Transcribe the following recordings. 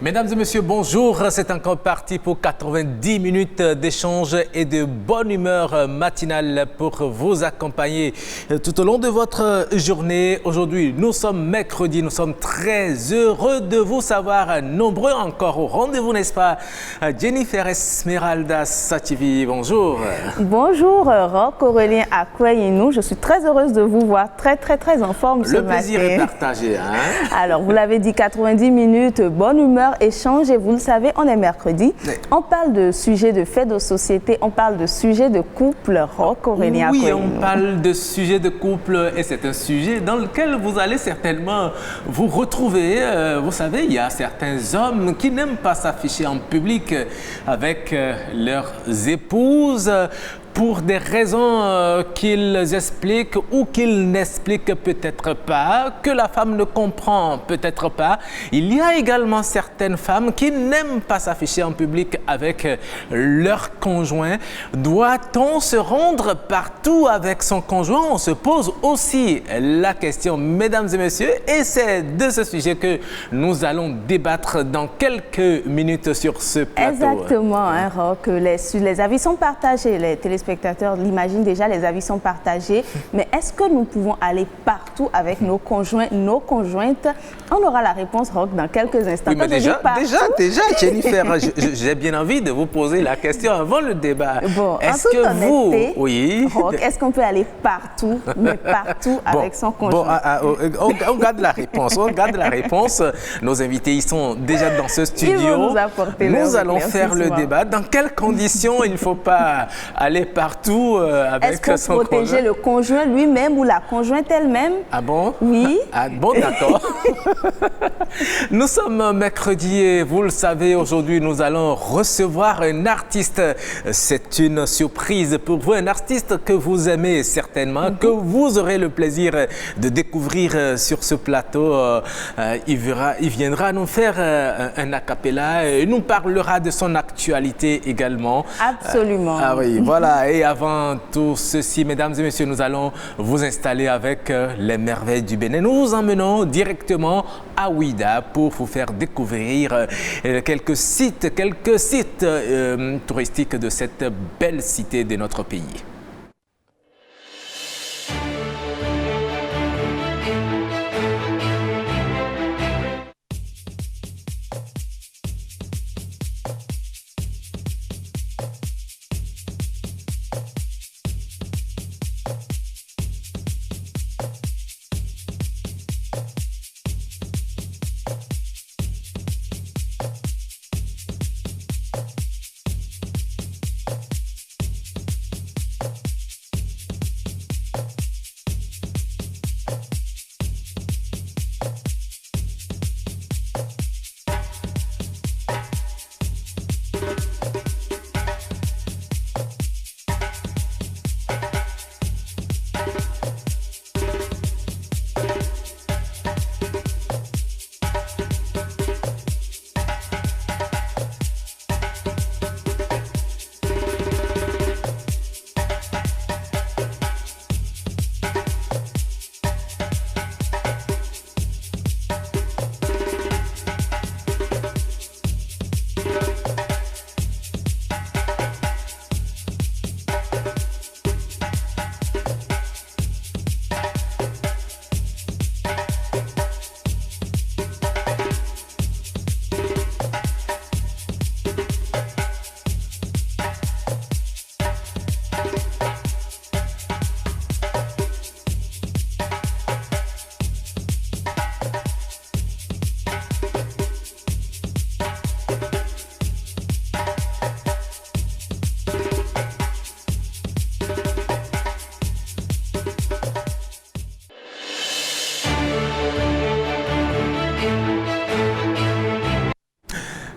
Mesdames et messieurs, bonjour. C'est encore parti pour 90 minutes d'échange et de bonne humeur matinale pour vous accompagner tout au long de votre journée. Aujourd'hui, nous sommes mercredi. Nous sommes très heureux de vous savoir nombreux encore au rendez-vous, n'est-ce pas? Jennifer Esmeralda Sativi, bonjour. Bonjour, Roch, Aurélien Akoué-Inou. Je suis très heureuse de vous voir très en forme ce matin. Le plaisir est partagé. Alors, vous l'avez dit, 90 minutes, bonne humeur, échange. Et vous le savez, on est mercredi. Oui. On parle de sujets de faits de société, on parle de sujets de couple, Roch, Aurélien Akoué-Inou. Oui, on parle de sujets de couple et c'est un sujet dans lequel vous allez certainement vous retrouver. Vous savez, il y a certains hommes qui n'aiment pas s'afficher en public avec leurs épouses pour des raisons qu'ils expliquent ou qu'ils n'expliquent peut-être pas, que la femme ne comprend peut-être pas. Il y a également certaines femmes qui n'aiment pas s'afficher en public avec leur conjoint. Doit-on se rendre partout avec son conjoint? On se pose aussi la question, mesdames et messieurs, et c'est de ce sujet que nous allons débattre dans quelques minutes sur ce plateau. Exactement, Roch, les avis sont partagés, les téléspectateurs l'imaginent déjà, les avis sont partagés. Mais est-ce que nous pouvons aller partout avec nos conjoints, nos conjointes? On aura la réponse, Roch, dans quelques instants. Oui, mais déjà, Jennifer, j'ai bien envie de vous poser la question avant le débat. Bon, est-ce que vous, oui, Roch, est-ce qu'on peut aller partout, mais partout avec son conjoint? Bon, on garde la réponse. On garde la réponse. Nos invités, ils sont déjà dans ce studio. Ils vont nous apporter nous allons faire le débat. Dans quelles conditions il ne faut pas aller partout avec son conjoint? Est-ce qu'on protéger le conjoint lui-même ou la conjointe elle-même? Ah bon? Oui. Ah bon, d'accord. Nous sommes mercredi et vous le savez, aujourd'hui, nous allons recevoir un artiste. C'est une surprise pour vous, un artiste que vous aimez certainement, que vous aurez le plaisir de découvrir sur ce plateau. Il viendra nous faire un a cappella et nous parlera de son actualité également. Absolument. Ah oui, voilà. Et avant tout ceci, mesdames et messieurs, nous allons vous installer avec les merveilles du Bénin. Nous vous emmenons directement à Ouidah pour vous faire découvrir quelques sites touristiques de cette belle cité de notre pays.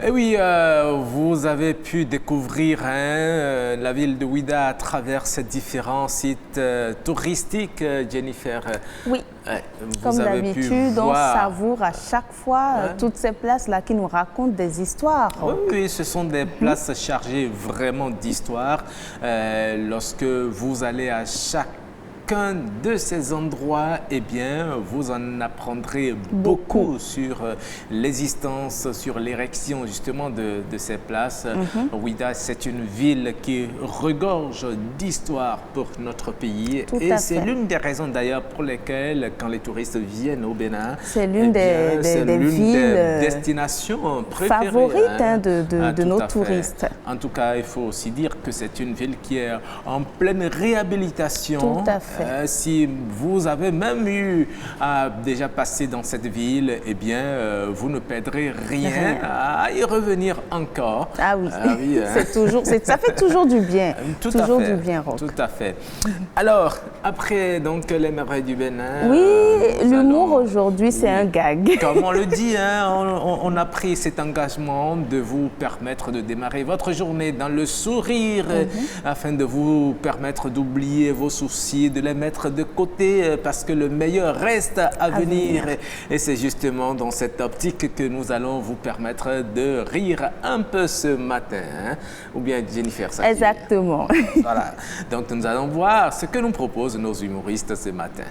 Et oui, vous avez pu découvrir la ville de Ouidah à travers ces différents sites touristiques, Jennifer. Oui, comme d'habitude, on savoure à chaque fois toutes ces places-là qui nous racontent des histoires. Oui, ce sont des places chargées vraiment d'histoire. Lorsque vous allez à chaque chacun de ces endroits, eh bien, vous en apprendrez beaucoup sur l'existence, sur l'érection justement de ces places. Ouidah, c'est une ville qui regorge d'histoire pour notre pays. Et c'est l'une des raisons d'ailleurs pour lesquelles, quand les touristes viennent au Bénin, c'est l'une des villes destinations préférées, favorites de nos touristes. En tout cas, il faut aussi dire que c'est une ville qui est en pleine réhabilitation. Tout à fait. Si vous avez même eu à déjà passer dans cette ville, eh bien, vous ne perdrez rien à y revenir encore. Ah oui, c'est toujours, ça fait toujours du bien. Toujours du bien, Roch. Tout à fait. Alors, après donc les merveilles du Bénin. Oui, l'humour aujourd'hui, c'est un gag. Comme on le dit, hein, on a pris cet engagement de vous permettre de démarrer votre journée dans le sourire, afin de vous permettre d'oublier vos soucis, de les mettre de côté, parce que le meilleur reste à venir. Et c'est justement dans cette optique que nous allons vous permettre de rire un peu ce matin. Hein? Ou bien Jennifer, ça Exactement. Voilà. Donc nous allons voir ce que nous proposent nos humoristes ce matin.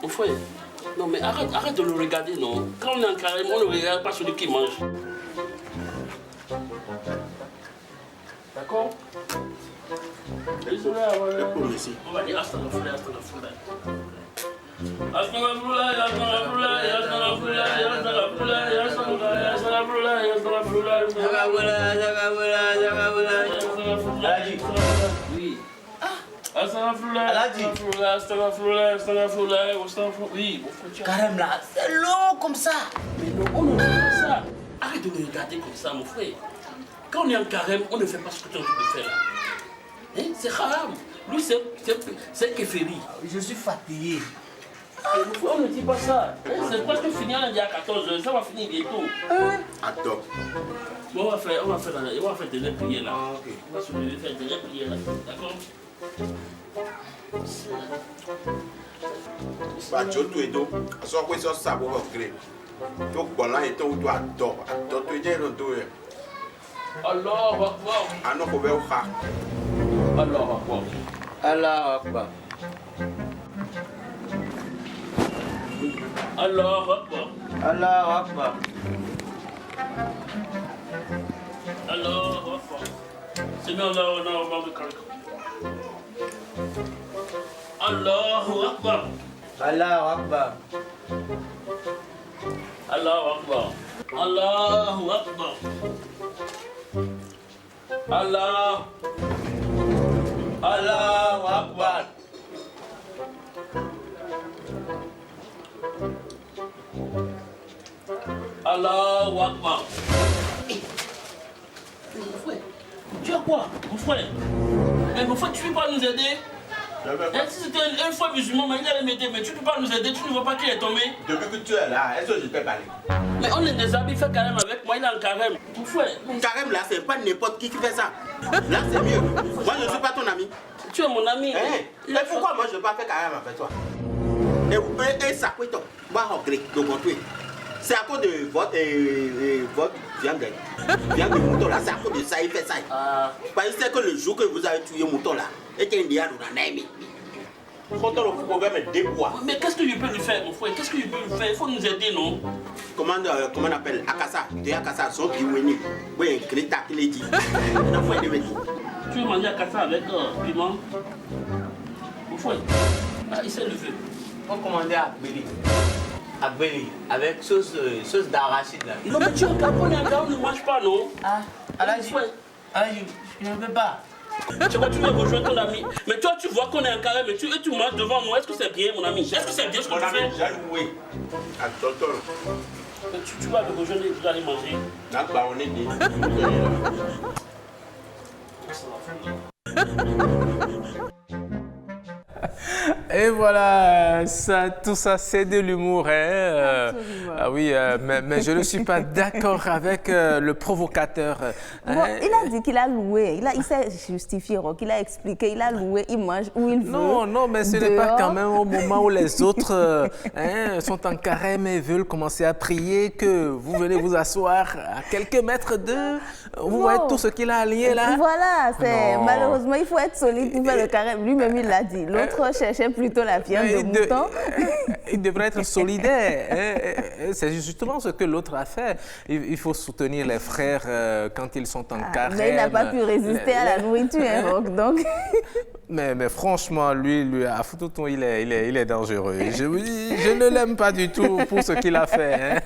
Mon frère, non mais arrête de le regarder, non. Quand on est en carême, on ne regarde pas celui qui mange. D'accord? On va dire astaghfirullah. Oui. Oui. Carême là, c'est long comme ça. Mais non, on ne fait pas ça. Arrête de me regarder comme ça, mon frère. Quand on est en carême, on ne fait pas ce que tu peux faire là. Hein? C'est haram. Lui, c'est kéféri. Je suis fatigué. Mon frère, on ne dit pas ça. Hein? C'est presque fini à 14 h. Ça va finir bientôt. Attends. Bon, on va faire des prières là. Ok. On va se lever faire des prières là. D'accord? Bah, tu as tout so ko so sabo ko kre. To bola e to do ado. Ado to je no do e. Allahu Akbar. Ano ko be o ha. Allahu Akbar. Allahu Akbar. Allahu Akbar. Allahu Akbar. Allahu Akbar. Sami Allahu liman hamidah. Allahu Akbar. Allahu Akbar. Allahu Akbar. Allahu Akbar. Allahu Akbar. Allahu Akbar. Mon frère, tu as quoi, mon frère? Mais mon frère, tu ne peux pas nous aider? Si c'était une fois musulman, il allait m'aider, mais tu ne peux pas nous aider, tu ne vois pas qu'il est tombé? Depuis que tu es là, est-ce que je peux parler? Mais on est des habits, fait carême avec moi, il est en carême. Mon frère, Carême là, c'est pas n'importe qui fait ça. Là, c'est mieux. Moi, je ne suis pas ton ami. tu es mon ami. Mais pourquoi moi je ne veux pas faire carême avec toi? Et ça, quoi, toi? C'est à cause de votre viande de mouton là, c'est à cause de ça, il fait ça. Parce que c'est que le jour que vous avez tué le mouton là, et qu'il y a un ami. Quand on le problème est débois. Mais qu'est-ce que je peux lui faire, mon frère? Qu'est-ce que je peux lui faire? Il faut nous aider, non? Comment on appelle Akassa? De Akassa, son pioueni. Oui, Greta qui l'a dit. Tu veux manger à Kassa avec piment? Mon frère, il s'est levé. On commandait à Beli, avec sauce d'arachide là. Non, mais tu es en Gabon, on ne mange pas, non? Ah, alors je ne veux pas. Tu vois, tu veux rejoindre ton ami. Mais toi, tu vois qu'on est en carré, mais tu manges devant nous. Est-ce que c'est bien, mon ami? Est-ce que c'est bien ce que tu fais? J'ai loué. Attends. Tu vas le rejoindre et vous allez manger. Là, on est né. Et voilà, tout ça, c'est de l'humour. Hein? Absolument. Ah oui, mais je ne suis pas d'accord avec le provocateur. Bon, il a dit qu'il a loué, il s'est justifié, il a expliqué, il a loué, il mange où il veut. Non, mais ce n'est pas quand même au moment où les autres sont en carême et veulent commencer à prier que vous venez vous asseoir à quelques mètres d'eux. Vous voyez tout ce qu'il a allié là. Voilà, Non. malheureusement, il faut être solide pour faire le carême. Lui-même, il l'a dit. L'autre cherchait plutôt la viande de mouton. Il devrait être solidaire. C'est justement ce que l'autre a fait. Il faut soutenir les frères quand ils sont en carême. Mais il n'a pas pu résister à la nourriture, hein, Roch, donc. Mais franchement, lui, à Foutoton, il est dangereux. Je vous dis, je ne l'aime pas du tout pour ce qu'il a fait. Hein.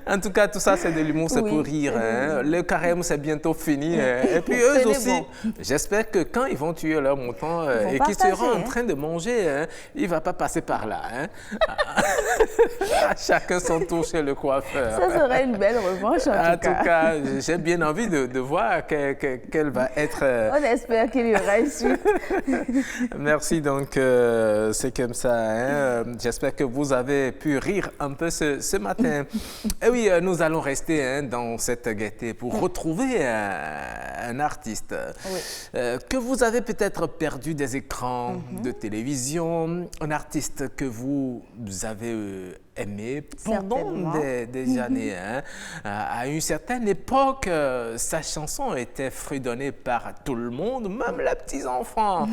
En tout cas, tout ça, c'est de l'humour, c'est pour rire. Hein. Le carême, c'est bientôt fini. Et puis eux aussi, j'espère que quand ils vont tuer leur mouton et qu'ils seront en train de manger, hein, il ne va pas passer par là. Hein. Chacun son tour chez le coiffeur. Ça serait une belle revanche, en tout cas. J'ai bien envie de voir quelle va être... On espère qu'il y aura une suite. Merci, donc c'est comme ça. Hein. J'espère que vous avez pu rire un peu ce matin. Et oui, nous allons rester dans cette gaieté pour retrouver un artiste que vous avez peut-être perdu des écrans de télévision, un artiste que vous avez aimé pendant des années. Hein. À une certaine époque, sa chanson était fredonnée par tout le monde, même les petits-enfants.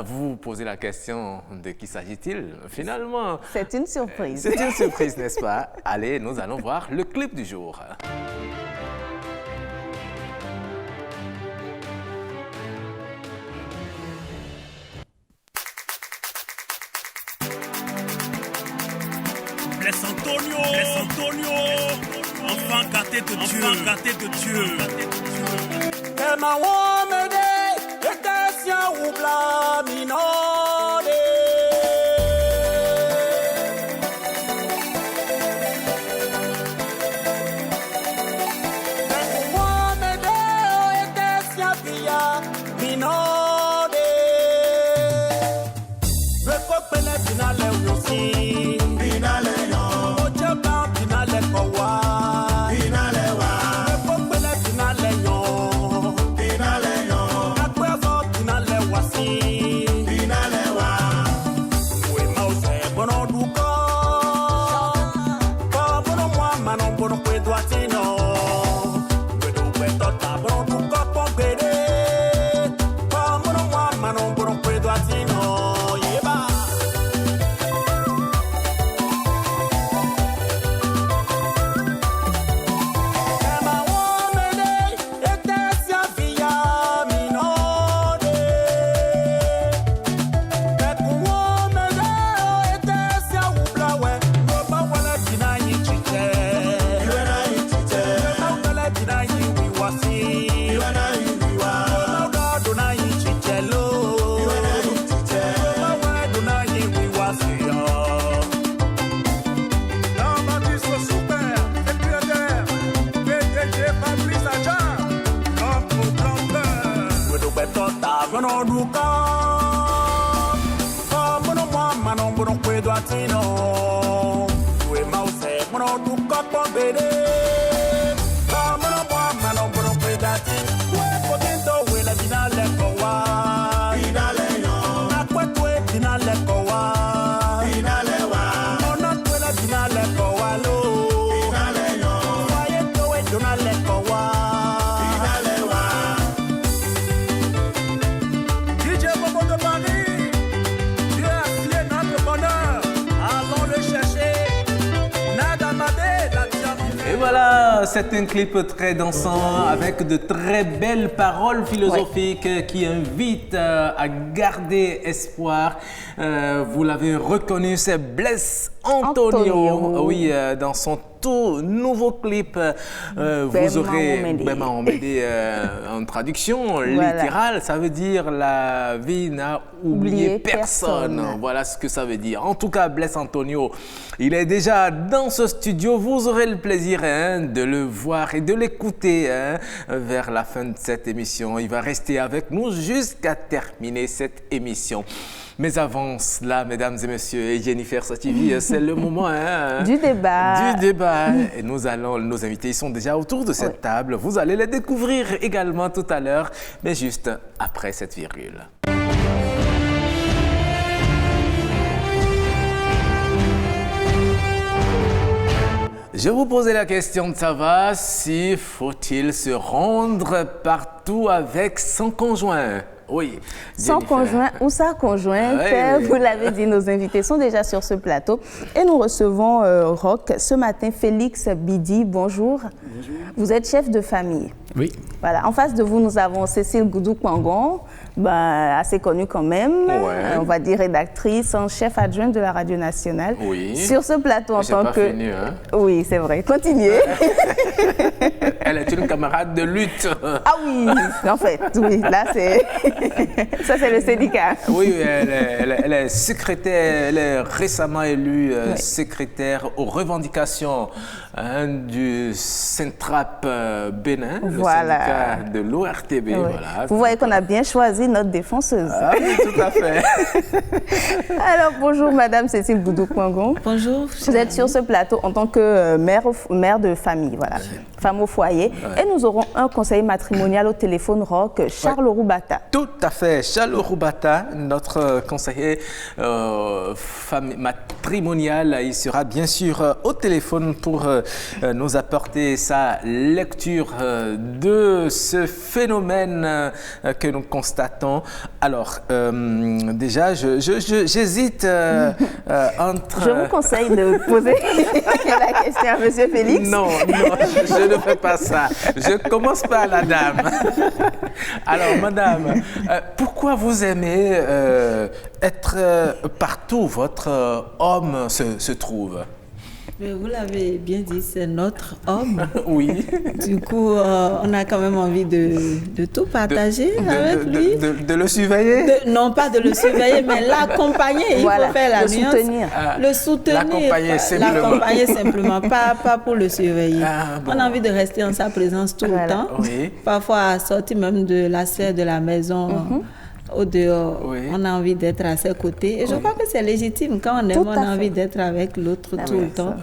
Vous vous posez la question de qui s'agit-il finalement? C'est une surprise. C'est une surprise, n'est-ce pas? Allez, nous allons voir le clip du jour. Bless Antonio, enfant gâté de Dieu. Ema womede, etesia ubla minode. Ema womede, etesia pia minode. Beko pele finale wosi. Finale yo. Oje ba finale kowa. Finale wa. Beko pele finale yo. C'est un clip très dansant avec de très belles paroles philosophiques qui invitent à garder espoir. Vous l'avez reconnu, c'est Bless Antonio. Oui, dans son tout nouveau clip, vous aurez Bema Omede en traduction littérale, ça veut dire la vie n'a oublié personne. Voilà ce que ça veut dire. En tout cas, Blaise Antonio, il est déjà dans ce studio. Vous aurez le plaisir de le voir et de l'écouter vers la fin de cette émission. Il va rester avec nous jusqu'à terminer cette émission. Mais avant cela, mesdames et messieurs, et Jennifer Sativi, c'est le moment du débat. Du débat. Et nos invités ils sont déjà autour de cette table. Vous allez les découvrir également tout à l'heure, mais juste après cette virgule. Je vous posais la question de savoir si faut-il se rendre partout avec son conjoint. Oui. Son conjoint ou sa conjointe, vous l'avez dit, nos invités sont déjà sur ce plateau. Et nous recevons Roch ce matin, Félix Bidi. Bonjour. Bonjour. Vous êtes chef de famille. Oui. Voilà. En face de vous, nous avons Cécile Goudou-Kwangon, assez connue quand même, on va dire rédactrice en chef adjointe de la Radio Nationale. Oui. Sur ce plateau en tant que... Fini, hein? Oui, c'est vrai. Continuez. Elle est une camarade de lutte. Ah oui, en fait, oui. Là, c'est... Ça, c'est le syndicat. Oui, elle est secrétaire, elle est récemment élue secrétaire aux revendications du Centrap Bénin, le syndicat de l'ORTB. Oui. Voilà. Vous voyez qu'on a bien choisi notre défenseuse. Ah oui, tout à fait. Alors, bonjour Madame Cécile Goudou-Kwangon. Bonjour. Vous êtes sur ce plateau en tant que mère de famille, voilà, femme au foyer. Et nous aurons un conseiller matrimonial au téléphone, Roch, Charles Roubata. Tout à fait. Charles Roubata, notre conseiller matrimonial, il sera bien sûr au téléphone pour nous apporter sa lecture de ce phénomène que nous constatons. Alors, déjà, j'hésite entre... Je vous conseille de poser la question à M. Félix. Non, je ne fais pas ça. Je commence par la dame. Alors, madame, pourquoi vous aimez être partout où votre homme se trouve? Mais vous l'avez bien dit, c'est notre homme. Oui. Du coup, on a quand même envie de tout partager avec lui. De le surveiller? Non, pas de le surveiller, mais l'accompagner. Il faut faire la nuance. Le soutenir. L'accompagner simplement, pas pour le surveiller. On a envie de rester en sa présence tout le temps. Oui. Parfois, sortir même de la sphère de la maison. Au dehors, on a envie d'être à ses côtés. Et je crois que c'est légitime. Quand on aime, on a envie d'être avec l'autre tout le temps.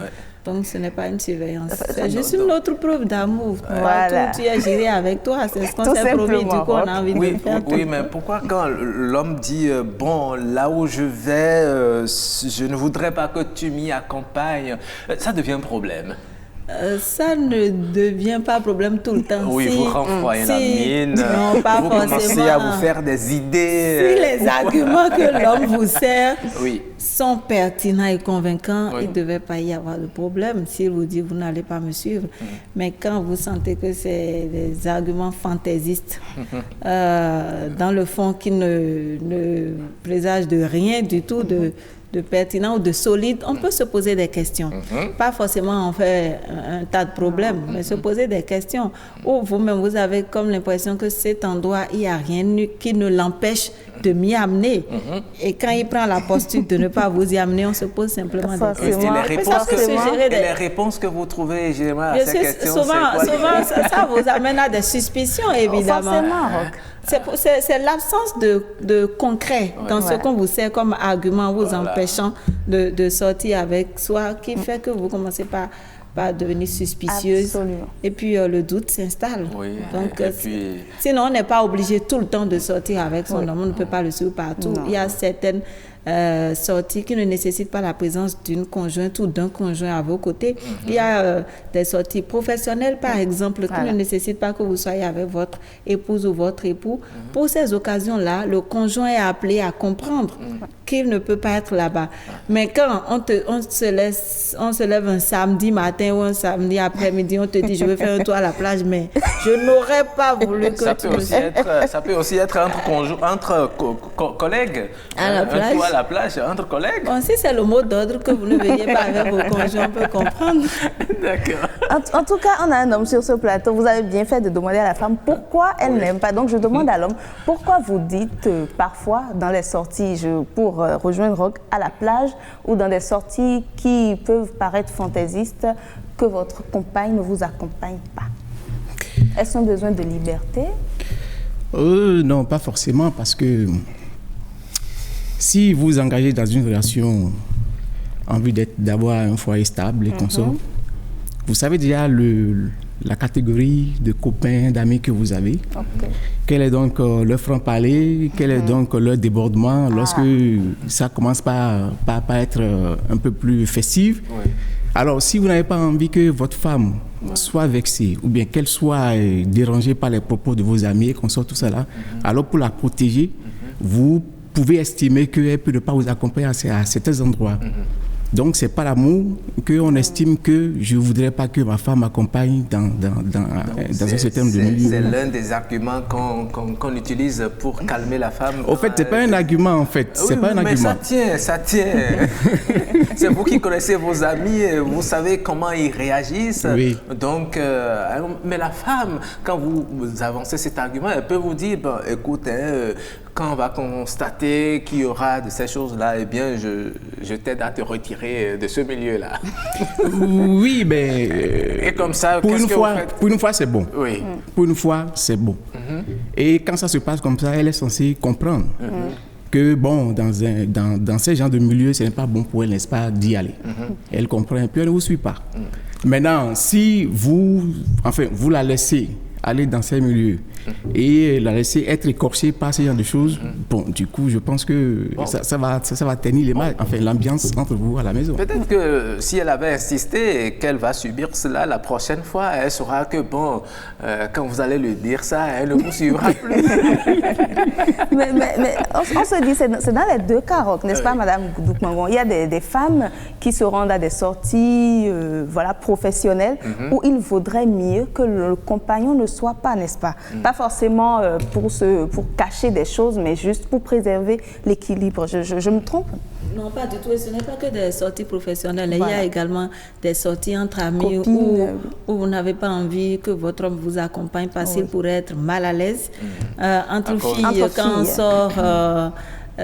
Donc, ce n'est pas une surveillance. C'est juste une autre preuve d'amour. Partout où tu es, j'irai avec toi. C'est ce qu'on s'est promis. Du coup, on a envie de le faire. Oui, mais pourquoi quand l'homme dit « Bon, là où je vais, je ne voudrais pas que tu m'y accompagnes », ça devient un problème. Ça ne devient pas problème tout le temps. Oui, vous renvoyez la mine, non, pas vous forcément. commencez à vous faire des idées. Si les arguments que l'homme vous sert sont pertinents et convaincants, il ne devait pas y avoir de problème. S'il vous dit, vous n'allez pas me suivre. Mais quand vous sentez que c'est des arguments fantaisistes, dans le fond, qui ne présagent de rien du tout, de pertinent ou de solide, on peut se poser des questions. Pas forcément en faire un tas de problèmes, mais se poser des questions. Ou vous-même, vous avez comme l'impression que cet endroit, il n'y a rien qui ne l'empêche de m'y amener. Et quand il prend la posture de ne pas vous y amener, on se pose simplement des questions. Et les réponses que vous trouvez généralement à ces questions, souvent, ça vous amène à des suspicions, évidemment. C'est l'absence de concret dans ce qu'on vous sert comme argument, vous empêchant de sortir avec soi, qui fait que vous commencez par devenir suspicieuse. Absolument. Et puis le doute s'installe. Donc, puis... sinon, on n'est pas obligé tout le temps de sortir avec son homme. On ne peut pas le suivre partout. Il y a certaines sorties qui ne nécessitent pas la présence d'une conjointe ou d'un conjoint à vos côtés. Il y a des sorties professionnelles, par exemple, qui ne nécessitent pas que vous soyez avec votre épouse ou votre époux. Pour ces occasions-là, le conjoint est appelé à comprendre qu'il ne peut pas être là-bas. Mais quand on se lève un samedi matin ou un samedi après-midi, on te dit je veux faire un tour à la plage, mais je n'aurais pas voulu que ça peut aussi être entre collègues. À la plage. à la plage entre collègues. Bon, si c'est le mot d'ordre que vous ne veniez pas avec vos conjoints, on peut comprendre. D'accord. En tout cas, on a un homme sur ce plateau. Vous avez bien fait de demander à la femme pourquoi elle n'aime pas. Donc, je demande à l'homme, pourquoi vous dites parfois dans les sorties pour rejoindre Roch à la plage ou dans des sorties qui peuvent paraître fantaisistes que votre compagne ne vous accompagne pas? Est-ce un besoin de liberté? Non, pas forcément, parce que si vous engagez dans une relation en vue d'avoir un foyer stable et consort, vous savez déjà la catégorie de copains, d'amis que vous avez. Quel est donc leur franc-parler, quel est donc leur débordement lorsque ça commence par être un peu plus festif. Alors, si vous n'avez pas envie que votre femme soit vexée ou bien qu'elle soit dérangée par les propos de vos amis et qu'on sort tout ça là, alors pour la protéger, vous pouvez estimer qu'elle ne peut pas vous accompagner à certains endroits. Donc, ce n'est pas l'amour qu'on estime que je ne voudrais pas que ma femme m'accompagne dans un certain nombre de milieux. C'est l'un des arguments qu'on utilise pour calmer la femme. Au fait, ce n'est pas un argument, en fait. C'est pas un argument. Ça tient. C'est vous qui connaissez vos amis, vous savez comment ils réagissent. Oui. Donc, mais la femme, quand vous avancez cet argument, elle peut vous dire, écoute, quand on va constater qu'il y aura de ces choses-là, eh bien, je t'aide à te retirer de ce milieu-là. Oui, mais... Et comme ça, pour une fois, c'est bon. Oui. Pour une fois, c'est bon. Et quand ça se passe comme ça, elle est censée comprendre que, bon, dans ce genre de milieu, ce n'est pas bon pour elle, n'est-ce pas, d'y aller. Elle comprend et puis elle ne vous suit pas. Maintenant, si vous la laissez aller dans ces milieux et la laisser être écorchée par ce genre de choses, bon, du coup, je pense que ça va ternir l'ambiance entre vous à la maison. Peut-être que si elle avait insisté et qu'elle va subir cela la prochaine fois, elle saura que, bon, quand vous allez lui dire ça, elle ne vous suivra plus. mais on se dit, c'est dans les deux cas, Roch, n'est-ce pas, Madame Goudouk-Mangon? Il y a des femmes qui se rendent à des sorties professionnelles où il vaudrait mieux que le compagnon ne soit pas, n'est-ce pas? Pas forcément pour cacher des choses, mais juste pour préserver l'équilibre. Je me trompe? Non, pas du tout. Et ce n'est pas que des sorties professionnelles. Voilà. Il y a également des sorties entre amis où vous n'avez pas envie que votre homme vous accompagne parce qu'il pourrait être mal à l'aise. Entre filles, quand on sort...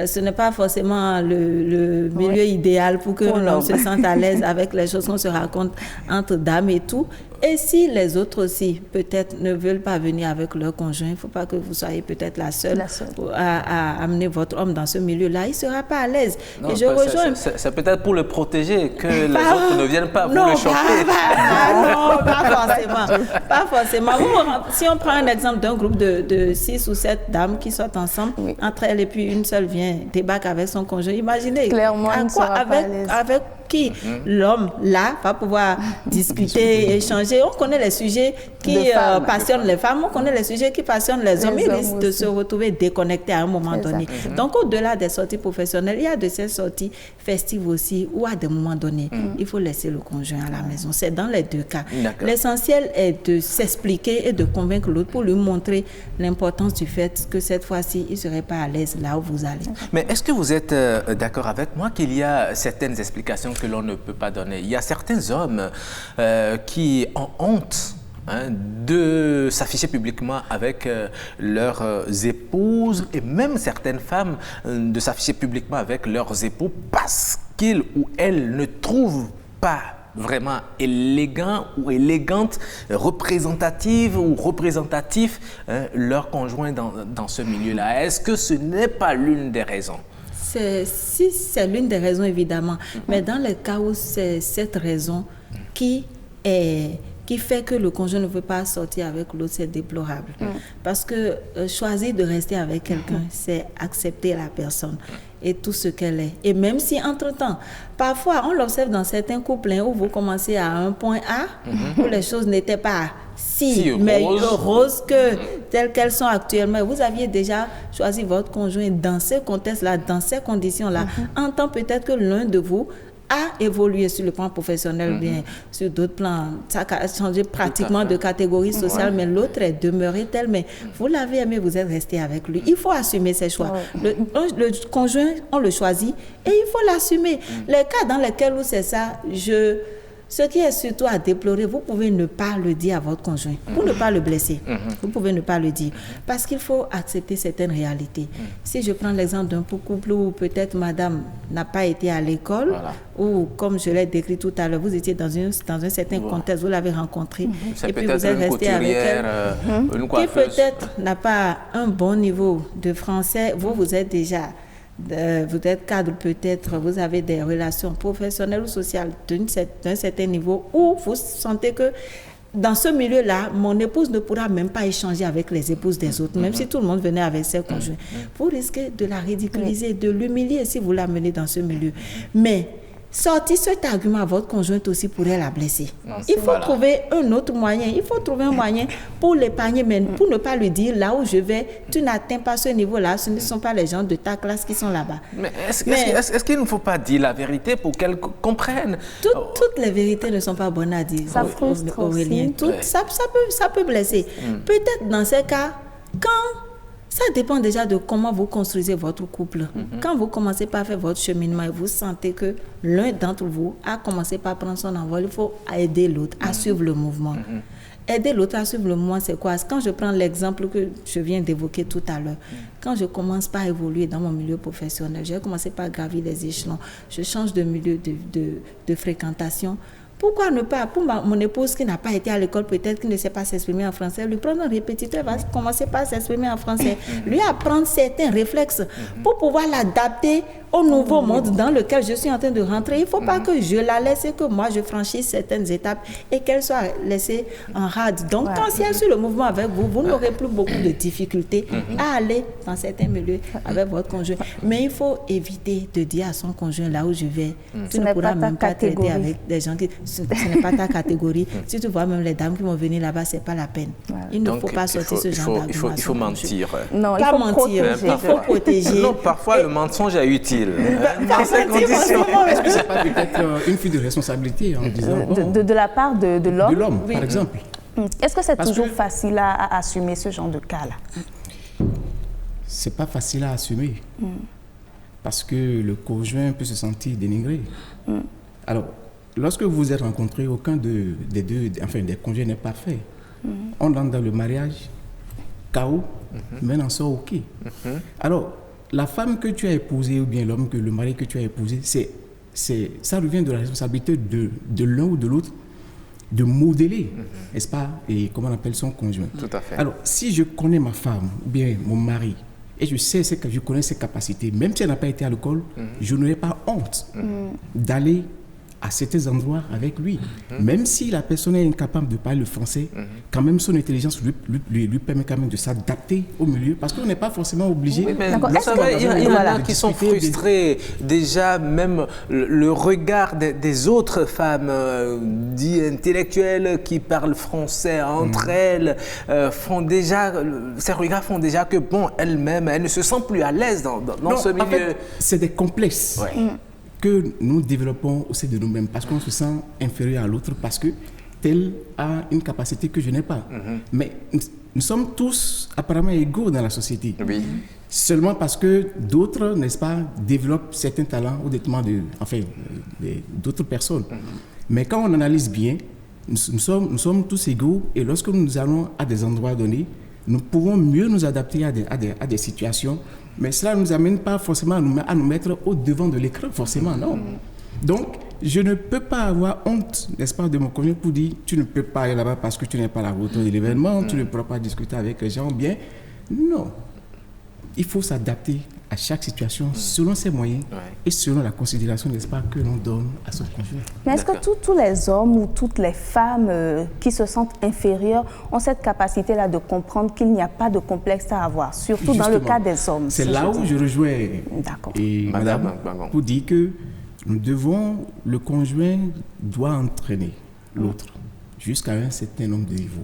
ce n'est pas forcément le milieu idéal pour que l'homme se sente à l'aise avec les choses qu'on se raconte entre dames et tout. Et si les autres aussi, peut-être, ne veulent pas venir avec leur conjoint, il ne faut pas que vous soyez peut-être la seule à amener votre homme dans ce milieu-là. Il ne sera pas à l'aise. Non, et je rejoins... C'est peut-être pour le protéger que les autres ne viennent pas vous le choper. Non, pas forcément. Pas forcément. Si on prend un exemple d'un groupe de 6 ou 7 dames qui sortent ensemble, entre elles, et puis une seule vient, débarque avec son conjoint, imaginez. Clairement, avec qui l'homme, là, va pouvoir discuter, échanger. On connaît les sujets qui passionnent les femmes, on connaît les sujets qui passionnent les hommes. Ils risquent de se retrouver déconnectés à un moment donné. Donc, au-delà des sorties professionnelles, il y a de ces sorties festives aussi, où à des moments donnés, il faut laisser le conjoint à la maison. C'est dans les deux cas. L'essentiel est de s'expliquer et de convaincre l'autre pour lui montrer l'importance du fait que cette fois-ci, il ne serait pas à l'aise là où vous allez. Mais est-ce que vous êtes d'accord avec moi qu'il y a certaines explications que l'on ne peut pas donner? Il y a certains hommes qui ont honte de s'afficher publiquement avec leurs épouses et même certaines femmes de s'afficher publiquement avec leurs époux parce qu'ils ou elles ne trouvent pas vraiment élégant ou élégante, représentative ou représentatif leur conjoint dans ce milieu-là. Est-ce que ce n'est pas l'une des raisons? Si c'est l'une des raisons, évidemment. Mais dans le cas où c'est cette raison qui fait que le conjoint ne veut pas sortir avec l'autre, c'est déplorable. Parce que choisir de rester avec quelqu'un, c'est accepter la personne et tout ce qu'elle est. Et même si, entre-temps, parfois, on l'observe dans certains couples où vous commencez à un point A, où les choses n'étaient pas si heureuses que telles qu'elles sont actuellement. Vous aviez déjà choisi votre conjoint dans ce contexte-là, dans ces conditions-là, en tant peut-être que l'un de vous a évolué sur le plan professionnel, bien sur d'autres plans, ça a changé pratiquement de catégorie sociale, mais l'autre est demeuré tel, mais vous l'avez aimé, vous êtes resté avec lui. Il faut assumer ses choix. Le conjoint, on le choisit et il faut l'assumer. Les cas dans lesquels où c'est ça, ce qui est surtout à déplorer, vous pouvez ne pas le dire à votre conjoint, pour ne pas le blesser. Vous pouvez ne pas le dire, parce qu'il faut accepter certaines réalités. Si je prends l'exemple d'un couple où peut-être madame n'a pas été à l'école, ou comme je l'ai décrit tout à l'heure, vous étiez dans un certain contexte, vous l'avez rencontré, et puis vous êtes resté avec elle, qui peut-être n'a pas un bon niveau de français, vous êtes déjà... vous êtes cadre peut-être, vous avez des relations professionnelles ou sociales d'un certain niveau où vous sentez que dans ce milieu-là, mon épouse ne pourra même pas échanger avec les épouses des autres, même si tout le monde venait avec ses conjoints. Vous risquez de la ridiculiser, de l'humilier si vous l'amenez dans ce milieu. Mais sortir cet argument à votre conjointe aussi pourrait la blesser. Il faut trouver un autre moyen. Il faut trouver un moyen pour l'épargner, mais pour ne pas lui dire là où je vais, tu n'atteins pas ce niveau-là, ce ne sont pas les gens de ta classe qui sont là-bas. Mais est-ce qu'il ne faut pas dire la vérité pour qu'elle comprenne? Toutes les vérités ne sont pas bonnes à dire. Ça frustre aussi. Ça peut blesser. Peut-être dans ces cas, ça dépend déjà de comment vous construisez votre couple. Quand vous commencez par faire votre cheminement et vous sentez que l'un d'entre vous a commencé par prendre son envol, il faut aider l'autre à suivre le mouvement. Aider l'autre à suivre le mouvement, c'est quoi? Quand je prends l'exemple que je viens d'évoquer tout à l'heure, quand je commence par évoluer dans mon milieu professionnel, j'ai commencé par gravir les échelons, je change de milieu de fréquentation. Pourquoi ne pas, pour mon épouse qui n'a pas été à l'école, peut-être qui ne sait pas s'exprimer en français, lui prendre un répétiteur, va commencer par s'exprimer en français, lui apprendre certains réflexes pour pouvoir l'adapter au nouveau monde dans lequel je suis en train de rentrer. Il ne faut pas que je la laisse et que moi je franchisse certaines étapes et qu'elle soit laissée en rade. Donc quand si elle suit le mouvement avec vous, vous n'aurez plus beaucoup de difficultés à aller dans certains milieux avec votre conjoint. Mais il faut éviter de dire à son conjoint là où je vais, tu ne pourras même pas traiter avec des gens qui... Ce n'est pas ta catégorie. Si tu vois même les dames qui vont venir là-bas, ce n'est pas la peine. Il ne faut pas sortir ce genre d'argument. Il faut mentir. Non, pas mentir. Il faut protéger. Non, parfois le mensonge est utile. Dans ces conditions. Est-ce que ce n'est pas peut-être une fuite de responsabilité en disant... De la part de l'homme? De l'homme, par exemple. Est-ce que c'est toujours facile à assumer ce genre de cas-là? Ce n'est pas facile à assumer. Parce que le conjoint peut se sentir dénigré. Alors, lorsque vous vous êtes rencontrés, aucun des conjoints n'est parfait. On entre dans le mariage, chaos, mais on en sort OK. Alors, la femme que tu as épousée ou bien le mari que tu as épousé, ça revient de la responsabilité de l'un ou de l'autre de modeler, n'est-ce pas, et comment on appelle son conjoint. Tout à fait. Alors, si je connais ma femme ou bien mon mari, et je connais ses capacités, même si elle n'a pas été à l'école, je n'aurai pas honte d'aller à certains endroits avec lui. Même si la personne est incapable de parler le français, quand même son intelligence lui permet quand même de s'adapter au milieu, parce qu'on n'est pas forcément obligé. Oui, mais vous savez, il y en a qui sont frustrés. Déjà, même le regard des autres femmes dites intellectuelles qui parlent français entre elles, ces regards font déjà que, bon, elles-mêmes, elles ne se sentent plus à l'aise dans ce milieu. En fait, c'est des complexes. Que nous développons au sein de nous-mêmes parce qu'on se sent inférieur à l'autre parce que tel a une capacité que je n'ai pas. Mais nous sommes tous apparemment égaux dans la société. Seulement parce que d'autres, n'est-ce pas, développent certains talents au détriment d'autres personnes. Mais quand on analyse bien, nous sommes tous égaux et lorsque nous allons à des endroits donnés, nous pouvons mieux nous adapter à des situations. Mais cela ne nous amène pas forcément à nous mettre au devant de l'écran, forcément, non. Donc, je ne peux pas avoir honte, n'est-ce pas, de mon conjoint pour dire tu ne peux pas aller là-bas parce que tu n'es pas la hauteur de l'événement, tu ne pourras pas discuter avec les gens, bien. Non. Il faut s'adapter à chaque situation selon ses moyens et selon la considération, n'est-ce pas, que l'on donne à son conjoint. Mais est-ce que tous les hommes ou toutes les femmes qui se sentent inférieures ont cette capacité-là de comprendre qu'il n'y a pas de complexe à avoir, surtout Justement, dans le cas des hommes? C'est là où je rejoins madame pour dire que le conjoint doit entraîner l'autre jusqu'à un certain nombre de niveaux.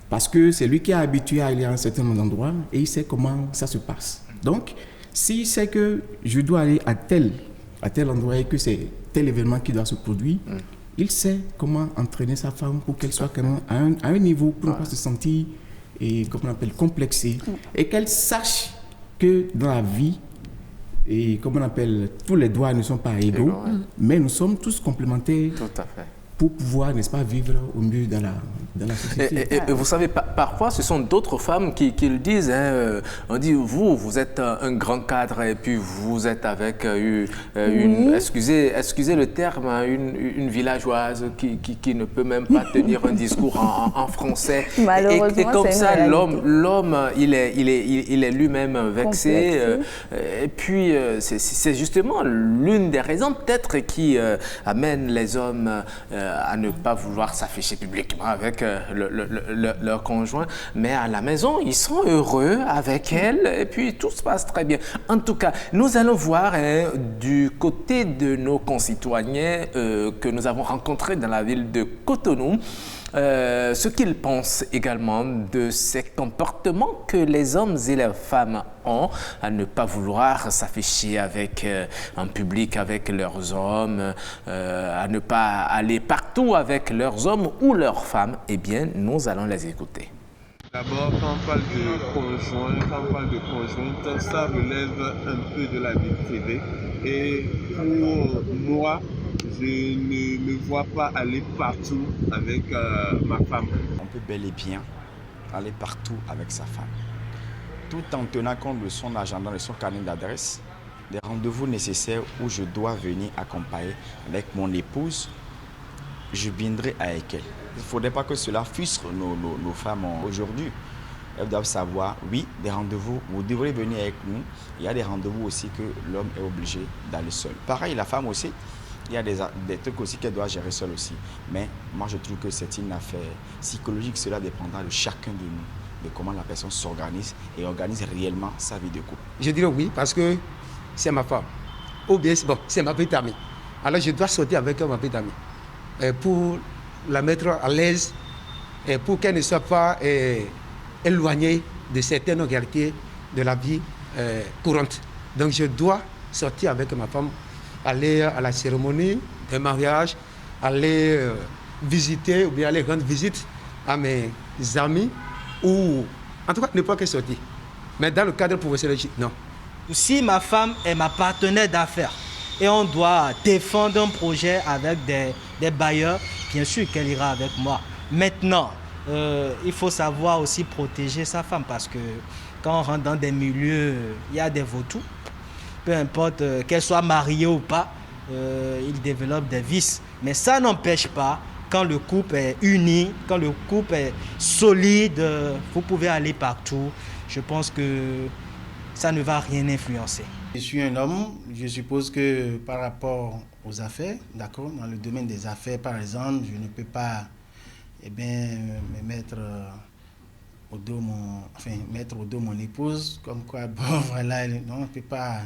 Parce que c'est lui qui est habitué à aller à un certain nombre d'endroits et il sait comment ça se passe. Donc, s'il sait que je dois aller à tel endroit et que c'est tel événement qui doit se produire, il sait comment entraîner sa femme pour qu'elle soit quand même à un niveau pour ne pas se sentir, comme on appelle, complexée, et qu'elle sache que dans la vie, et comme on appelle, tous les doigts ne sont pas égaux, mais nous sommes tous complémentaires. Tout à fait. Pour pouvoir, n'est-ce pas, vivre au mieux dans la société. Et vous savez, parfois, ce sont d'autres femmes qui le disent. Hein. On dit, vous êtes un grand cadre et puis vous êtes avec excusez le terme, une villageoise qui ne peut même pas tenir un discours en français. Malheureusement, et comme ça, l'homme, il est lui-même vexé. Et puis, c'est justement l'une des raisons peut-être qui amène les hommes à ne pas vouloir s'afficher publiquement avec leur conjoint, mais à la maison, ils sont heureux avec elle et puis tout se passe très bien. En tout cas, nous allons voir du côté de nos concitoyens que nous avons rencontrés dans la ville de Cotonou, ce qu'ils pensent également de ces comportements que les hommes et les femmes ont à ne pas vouloir s'afficher en public avec leurs hommes, à ne pas aller partout avec leurs hommes ou leurs femmes. Eh bien, nous allons les écouter. D'abord, quand on parle de conjointe, ça relève un peu de la vie privée. Et pour moi, je ne me vois pas aller partout avec ma femme. On peut bel et bien aller partout avec sa femme, tout en tenant compte de son agenda, de son carnet d'adresse, des rendez-vous nécessaires où je dois venir accompagner avec mon épouse, je viendrai avec elle. Il ne faudrait pas que cela frustre nos femmes aujourd'hui. Elles doivent savoir, oui, des rendez-vous, vous devrez venir avec nous. Il y a des rendez-vous aussi que l'homme est obligé d'aller seul. Pareil, la femme aussi, il y a des trucs aussi qu'elle doit gérer seule aussi. Mais moi, je trouve que c'est une affaire psychologique. Cela dépendra de chacun de nous, de comment la personne s'organise et organise réellement sa vie de couple. Je dirais oui, parce que c'est ma femme. Ou bien, c'est ma petite amie. Alors, je dois sortir avec ma petite amie pour la mettre à l'aise et pour qu'elle ne soit pas éloignée de certaines réalités de la vie courante. Donc, je dois sortir avec ma femme, aller à la cérémonie de mariage, aller visiter ou bien aller rendre visite à mes amis ou en tout cas ne pas que sortir. Mais dans le cadre professionnel, non. Si ma femme est ma partenaire d'affaires et on doit défendre un projet avec des bailleurs, bien sûr qu'elle ira avec moi. Maintenant, il faut savoir aussi protéger sa femme parce que quand on rentre dans des milieux, il y a des vautours. Peu importe qu'elle soit mariée ou pas, ils développent des vices. Mais ça n'empêche pas, quand le couple est uni, quand le couple est solide, vous pouvez aller partout. Je pense que ça ne va rien influencer. Je suis un homme, je suppose que par rapport aux affaires, d'accord, dans le domaine des affaires par exemple, je ne peux pas me mettre au dos mon épouse, comme quoi, bon voilà, non, on ne peut pas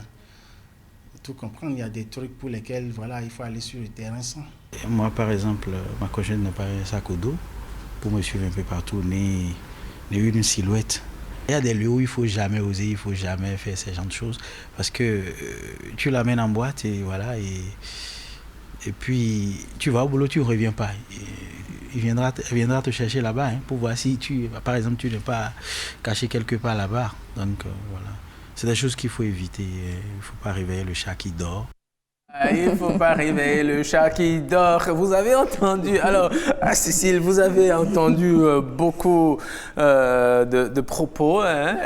tout comprendre, il y a des trucs pour lesquels voilà, il faut aller sur le terrain sans. Moi par exemple, ma conjointe n'a pas un sac au dos pour me suivre un peu partout, ni une silhouette. Il y a des lieux où il ne faut jamais oser, il ne faut jamais faire ce genre de choses parce que tu l'amènes en boîte et voilà, et puis tu vas au boulot, tu ne reviens pas. Elle viendra te chercher là-bas pour voir si par exemple, tu n'es pas caché quelque part là-bas. Donc voilà, c'est des choses qu'il faut éviter. Il ne faut pas réveiller le chat qui dort. Il ne faut pas réveiller le chat qui dort. Vous avez entendu, alors, Cécile, vous avez entendu beaucoup de propos. Hein?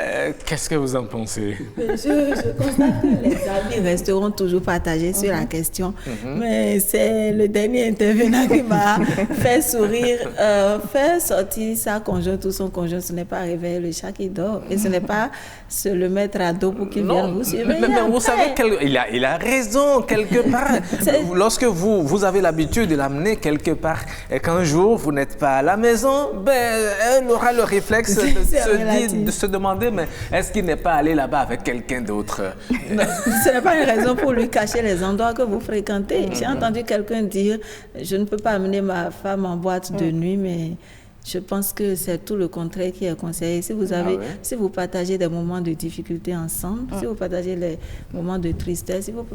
Qu'est-ce que vous en pensez? Je constate que les avis resteront toujours partagés sur la question. Mais c'est le dernier intervenant qui m'a fait sourire. Faire sortir sa conjointe ou son conjoint, ce n'est pas réveiller le chat qui dort. Et ce n'est pas se le mettre à dos pour qu'il vienne vous suivre. Mais vous savez, il a raison quelque part. Lorsque vous avez l'habitude de l'amener quelque part et qu'un jour vous n'êtes pas à la maison, elle aura le réflexe de se demander, mais est-ce qu'il n'est pas allé là-bas avec quelqu'un d'autre? Ce n'est pas une raison pour lui cacher les endroits que vous fréquentez. J'ai entendu quelqu'un dire, je ne peux pas amener ma femme en boîte de nuit, mais Je pense que c'est tout le contraire qui est conseillé. Si si vous partagez des moments de difficulté ensemble, si vous partagez les moments de tristesse, si vous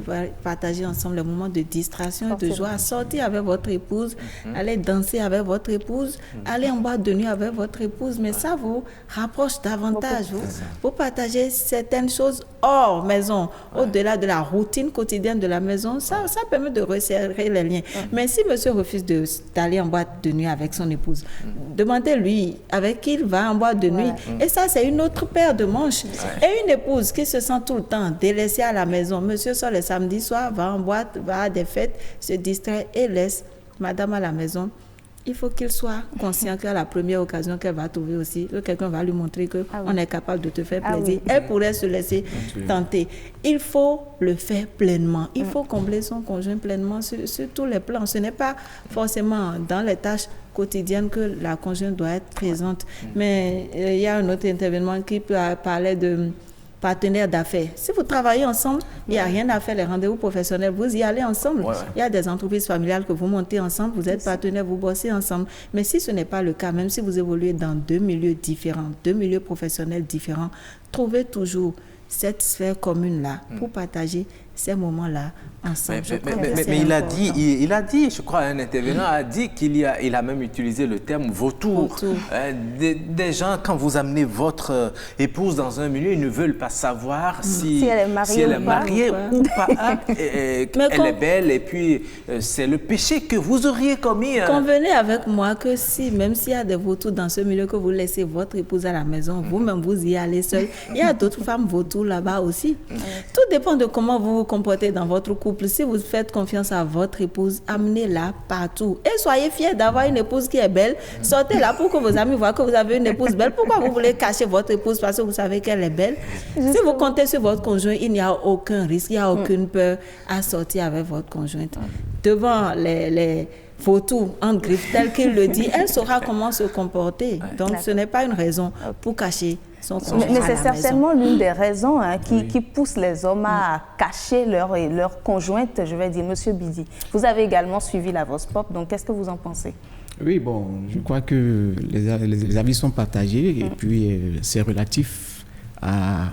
partagez ensemble les moments de distraction et de joie, sortir avec votre épouse, aller danser avec votre épouse, aller en boîte de nuit avec votre épouse, mais ça vous rapproche davantage. Vous partagez certaines choses hors maison, au-delà de la routine quotidienne de la maison, ça permet de resserrer les liens. Mais si monsieur refuse d'aller en boîte de nuit avec son épouse, demandez-lui avec qui il va en boîte de nuit. Et ça, c'est une autre paire de manches. Et une épouse qui se sent tout le temps délaissée à la maison, monsieur sort le samedi soir, va en boîte, va à des fêtes, se distrait et laisse madame à la maison. Il faut qu'il soit conscient qu'à la première occasion qu'elle va trouver aussi, que quelqu'un va lui montrer qu'on est capable de te faire plaisir. Elle pourrait se laisser tenter. Il faut le faire pleinement. Il faut combler son conjoint pleinement sur tous les plans. Ce n'est pas forcément dans les tâches quotidiennes que la conjointe doit être présente. Mais il y a un autre intervenant qui parlait de partenaires d'affaires. Si vous travaillez ensemble, il n'y a rien à faire, les rendez-vous professionnels, vous y allez ensemble. Il y a des entreprises familiales que vous montez ensemble, vous êtes partenaires, vous bossez ensemble. Mais si ce n'est pas le cas, même si vous évoluez dans 2 milieux différents, 2 milieux professionnels différents, trouvez toujours cette sphère commune-là pour partager ces moments-là ensemble. Mais il a dit, je crois, un intervenant a dit qu'il a même utilisé le terme vautour. Des gens, quand vous amenez votre épouse dans un milieu, ils ne veulent pas savoir si elle est mariée ou pas. Elle est belle et puis c'est le péché que vous auriez commis. Convenez avec moi que même s'il y a des vautours dans ce milieu, que vous laissez votre épouse à la maison, vous-même vous y allez seul, il y a d'autres femmes vautours là-bas aussi. Tout dépend de comment vous vous comportez dans votre couple. Si vous faites confiance à votre épouse, amenez-la partout. Et soyez fiers d'avoir une épouse qui est belle. Sortez-la pour que vos amis voient que vous avez une épouse belle. Pourquoi vous voulez cacher votre épouse parce que vous savez qu'elle est belle? Si vous comptez sur votre conjoint, il n'y a aucun risque, il n'y a aucune peur à sortir avec votre conjointe. Devant les vautours en griffe, tel qu'il le dit, elle saura comment se comporter. Donc ce n'est pas une raison pour cacher son conjoint. Mais c'est certainement l'une des raisons qui pousse les hommes à cacher leur conjointe, je vais dire. Monsieur Bidi, vous avez également suivi la Vox Pop, donc qu'est-ce que vous en pensez? Oui, bon, je crois que les avis sont partagés et puis c'est relatif à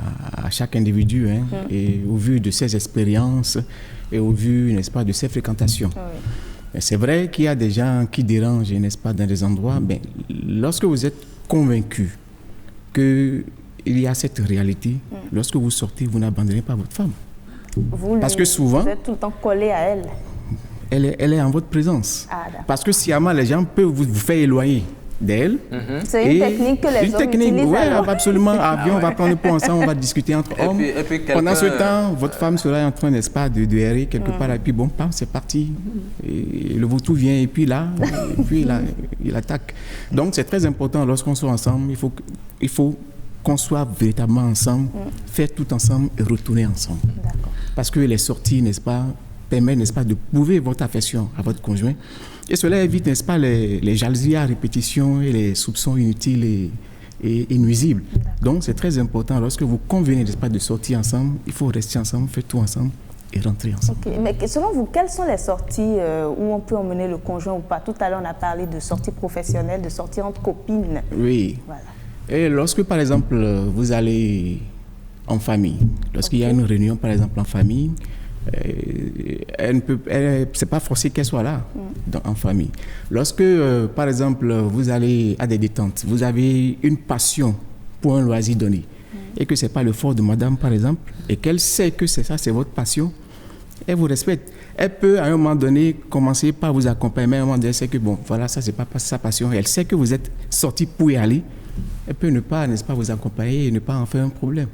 chaque individu et au vu de ses expériences et au vu, n'est-ce pas, de ses fréquentations. C'est vrai qu'il y a des gens qui dérangent, n'est-ce pas, dans des endroits, mais lorsque vous êtes convaincu qu'il y a cette réalité, lorsque vous sortez, vous n'abandonnez pas votre femme. Parce que souvent, vous êtes tout le temps collé à elle. Elle est en votre présence. Parce que sciemment, les gens peuvent vous faire éloigner d'elle. C'est une technique que les hommes utilisent. Oui, absolument. On va prendre le pot ensemble, on va discuter entre hommes. Pendant ce temps, votre femme sera en train, n'est-ce pas, de errer quelque part. Et puis bon, c'est parti. Et le vautour vient et puis là, il attaque. Donc c'est très important lorsqu'on soit ensemble. Il faut qu'on soit véritablement ensemble, faire tout ensemble et retourner ensemble. Parce que les sorties, n'est-ce pas, permettent, n'est-ce pas, de prouver votre affection à votre conjoint. Et cela évite, n'est-ce pas, les jalousies à répétition et les soupçons inutiles et nuisibles. Donc, c'est très important, lorsque vous convenez, n'est-ce pas, de sortir ensemble, il faut rester ensemble, faire tout ensemble et rentrer ensemble. Mais selon vous, quelles sont les sorties où on peut emmener le conjoint ou pas? Tout à l'heure, on a parlé de sorties professionnelles, de sorties entre copines. Oui. Voilà. Et lorsque, par exemple, vous allez en famille, lorsqu'il y a une réunion, par exemple, en famille, c'est pas forcé qu'elle soit là en famille. Lorsque, par exemple, vous allez à des détentes, vous avez une passion pour un loisir donné, et que c'est pas le fort de madame, par exemple, et qu'elle sait que c'est ça, c'est votre passion, elle vous respecte. Elle peut, à un moment donné, commencer par vous accompagner, mais à un moment donné, elle sait que, bon, voilà, ça, c'est pas sa passion. Elle sait que vous êtes sorti pour y aller. Elle peut ne pas, n'est-ce pas, vous accompagner et ne pas en faire un problème.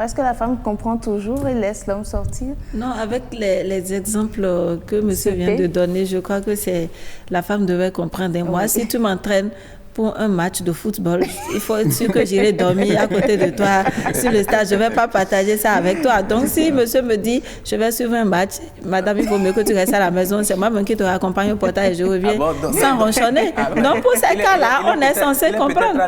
Est-ce que la femme comprend toujours et laisse l'homme sortir? Non, avec les exemples que monsieur vient de donner, je crois que la femme devait comprendre. Et moi, si tu m'entraînes pour un match de football. Il faut être sûr que j'irai dormir à côté de toi sur le stade. Je ne vais pas partager ça avec toi. Donc, si monsieur me dit, je vais suivre un match, madame, il vaut mieux que tu restes à la maison. C'est moi-même qui te raccompagne au portail et je reviens sans ronchonner. Donc, pour ces cas-là, on est censé comprendre.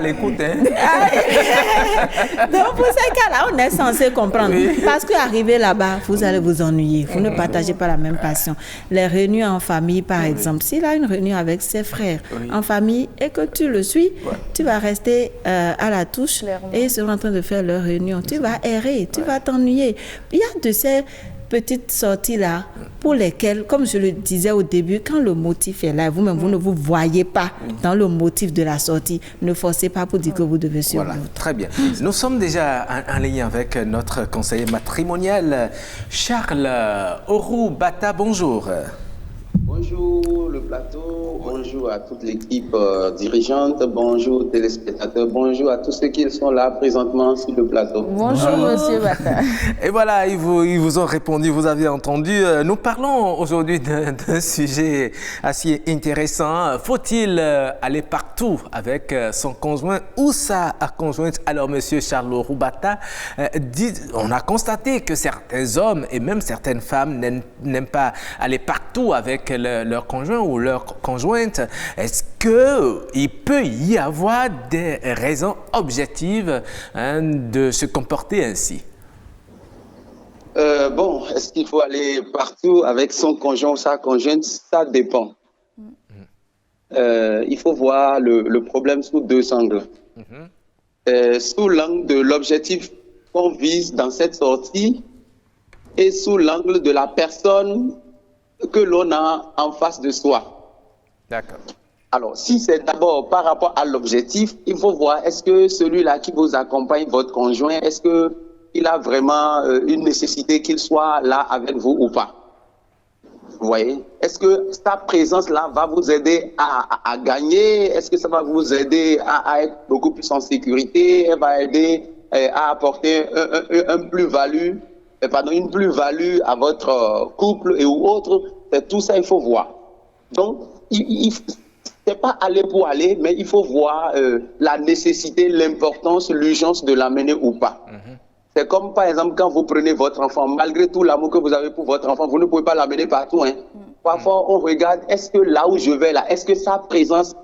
Donc, pour ces cas-là, on est censé comprendre. Parce qu'arriver là-bas, vous allez vous ennuyer. Vous ne partagez pas la même passion. Les réunions en famille, par exemple, s'il a une réunion avec ses frères en famille et que tu le suis, tu vas rester à la touche et ils seront en train de faire leur réunion. Tu vas errer, tu vas t'ennuyer. Il y a de ces petites sorties-là pour lesquelles, comme je le disais au début, quand le motif est là, vous-même, vous ne vous voyez pas dans le motif de la sortie, ne forcez pas pour dire que vous devez suivre. Voilà, très bien. Nous sommes déjà en lien avec notre conseiller matrimonial, Charles Orou-Bata. Bonjour. Bonjour le plateau, bonjour à toute l'équipe dirigeante, bonjour aux téléspectateurs, bonjour à tous ceux qui sont là présentement sur le plateau. Bonjour monsieur Bata. Et voilà, ils vous ont répondu, vous avez entendu. Nous parlons aujourd'hui d'un sujet assez intéressant. Faut-il aller partout avec son conjoint ou sa conjointe? Alors monsieur Charles Orou-Bata, on a constaté que certains hommes et même certaines femmes n'aiment pas aller partout avec leur conjoint ou leur conjointe. Est-ce qu'il peut y avoir des raisons objectives de se comporter ainsi? Bon, est-ce qu'il faut aller partout avec son conjoint ou sa conjointe? Ça dépend. Il faut voir le problème sous deux angles. Sous l'angle de l'objectif qu'on vise dans cette sortie et sous l'angle de la personne que l'on a en face de soi. D'accord. Alors, si c'est d'abord par rapport à l'objectif, il faut voir, est-ce que celui-là qui vous accompagne, votre conjoint, est-ce qu'il a vraiment une nécessité qu'il soit là avec vous ou pas? Vous voyez? Est-ce que sa présence-là va vous aider à gagner? Est-ce que ça va vous aider à être beaucoup plus en sécurité? Elle va aider à apporter une plus-value à votre couple et ou autre. Tout ça, il faut voir. Donc, c'est pas aller pour aller, mais il faut voir la nécessité, l'importance, l'urgence de l'amener ou pas. C'est comme, par exemple, quand vous prenez votre enfant, malgré tout l'amour que vous avez pour votre enfant, vous ne pouvez pas l'amener partout. Parfois, on regarde, est-ce que là où je vais, là, est-ce que sa présence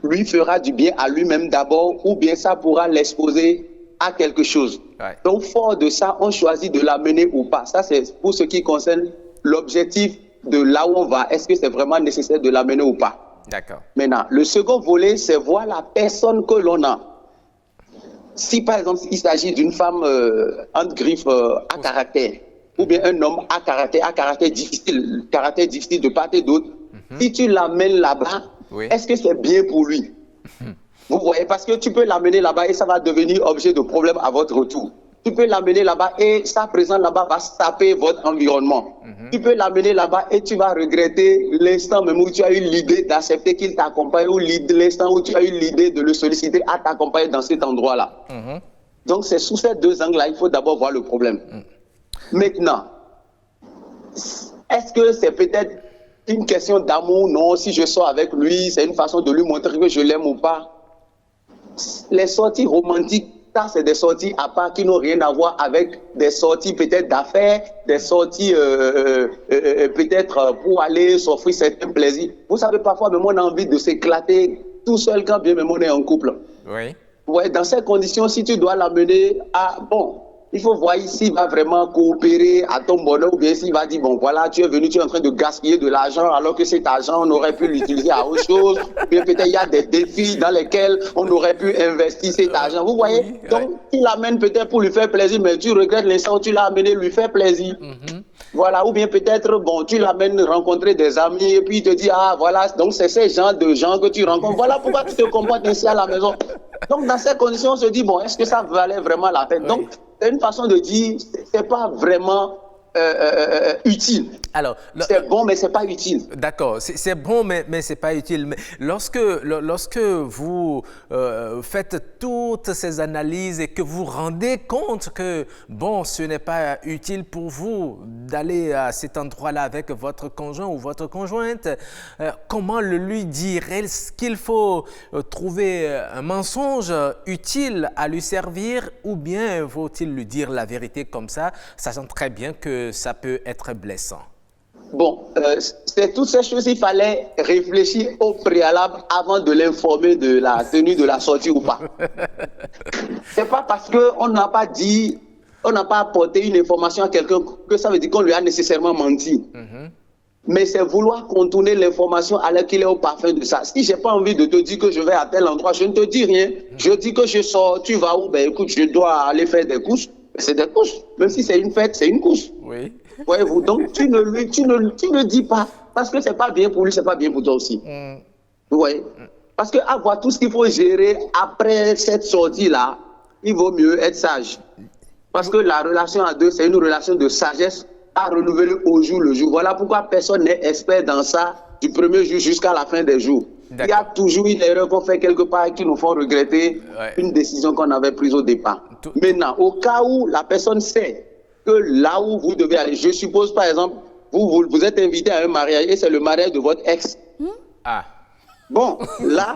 lui fera du bien à lui-même d'abord, ou bien ça pourra l'exposer à quelque chose. Donc, fort de ça, on choisit de l'amener ou pas. Ça, c'est pour ce qui concerne l'objectif de là où on va. Est-ce que c'est vraiment nécessaire de l'amener ou pas? D'accord. Maintenant, le second volet, c'est voir la personne que l'on a. Si, par exemple, il s'agit d'une femme entre griffes à caractère, ou bien un homme à caractère difficile de part et d'autre, si tu l'amènes là-bas, est-ce que c'est bien pour lui? Vous voyez, parce que tu peux l'amener là-bas et ça va devenir objet de problème à votre retour. Tu peux l'amener là-bas et sa présence là-bas va saper votre environnement. Tu peux l'amener là-bas et tu vas regretter l'instant même où tu as eu l'idée d'accepter qu'il t'accompagne ou l'instant où tu as eu l'idée de le solliciter à t'accompagner dans cet endroit-là. Donc c'est sous ces deux angles-là, il faut d'abord voir le problème. Maintenant, est-ce que c'est peut-être une question d'amour? Non, si je sors avec lui, c'est une façon de lui montrer que je l'aime ou pas. Les sorties romantiques, ça c'est des sorties à part qui n'ont rien à voir avec des sorties peut-être d'affaires, des sorties peut-être pour aller s'offrir certains plaisirs. Vous savez, parfois même on a envie de s'éclater tout seul quand bien même on est en couple. Oui. Ouais, dans ces conditions, si tu dois l'amener à... Bon, il faut voir s'il va vraiment coopérer à ton bonheur ou bien s'il va dire, bon voilà, tu es venu, tu es en train de gaspiller de l'argent alors que cet argent, on aurait pu l'utiliser à autre chose. Bien peut-être il y a des défis dans lesquels on aurait pu investir cet argent. Vous voyez? Donc, tu l'amènes peut-être pour lui faire plaisir, mais tu regrettes l'instant où tu l'as amené lui faire plaisir. Voilà, ou bien peut-être, bon, tu l'amènes rencontrer des amis et puis il te dit, ah voilà, donc c'est ces gens de gens que tu rencontres. Voilà pourquoi tu te comportes ainsi à la maison. Donc, dans ces conditions, on se dit, bon, est-ce que ça valait vraiment la peine? Donc, c'est une façon de dire, c'est pas vraiment utile. Alors, c'est bon, mais ce n'est pas utile. D'accord, c'est bon, mais ce n'est pas utile. Mais lorsque vous faites toutes ces analyses et que vous rendez compte que, bon, ce n'est pas utile pour vous d'aller à cet endroit-là avec votre conjoint ou votre conjointe, comment le lui dire? Est-ce qu'il faut trouver un mensonge utile à lui servir ou bien faut-il lui dire la vérité comme ça, sachant très bien que ça peut être blessant? Bon, c'est toutes ces choses, il fallait réfléchir au préalable avant de l'informer de la tenue de la sortie ou pas. C'est pas parce qu'on n'a pas dit, on n'a pas apporté une information à quelqu'un que ça veut dire qu'on lui a nécessairement menti. Mais c'est vouloir contourner l'information alors qu'il est au parfum de ça. Si je n'ai pas envie de te dire que je vais à tel endroit, je ne te dis rien. Je dis que je sors, tu vas où? Ben écoute, je dois aller faire des courses. C'est des courses. Même si c'est une fête, c'est une course. Oui. Voyez-vous, donc tu ne dis pas, parce que c'est pas bien pour lui, c'est pas bien pour toi aussi. Vous voyez? Parce que avoir tout ce qu'il faut gérer après cette sortie-là, il vaut mieux être sage. Parce que la relation à deux, c'est une relation de sagesse à renouveler au jour le jour. Voilà pourquoi personne n'est expert dans ça du premier jour jusqu'à la fin des jours. Il y a toujours une erreur qu'on fait quelque part qui nous font regretter une décision qu'on avait prise au départ. Maintenant, au cas où la personne sait que là où vous devez aller, je suppose par exemple, vous êtes invité à un mariage et c'est le mariage de votre ex. Bon, là,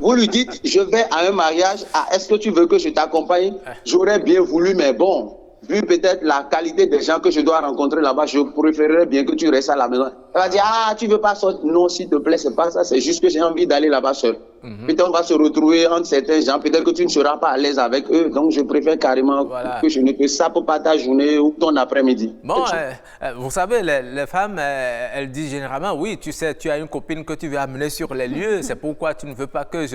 vous lui dites, je vais à un mariage, est-ce que tu veux que je t'accompagne? J'aurais bien voulu, mais bon, vu peut-être la qualité des gens que je dois rencontrer là-bas, je préférerais bien que tu restes à la maison. Elle va dire, tu veux pas sortir? Non, s'il te plaît, c'est pas ça, c'est juste que j'ai envie d'aller là-bas seul. Peut-être on va se retrouver entre certains gens, peut-être que tu ne seras pas à l'aise avec eux, donc je préfère carrément que je ne te sape pas ta journée ou ton après-midi. Bon, vous savez, les femmes, elles disent généralement, oui, tu sais, tu as une copine que tu veux amener sur les lieux, c'est pourquoi tu ne veux pas que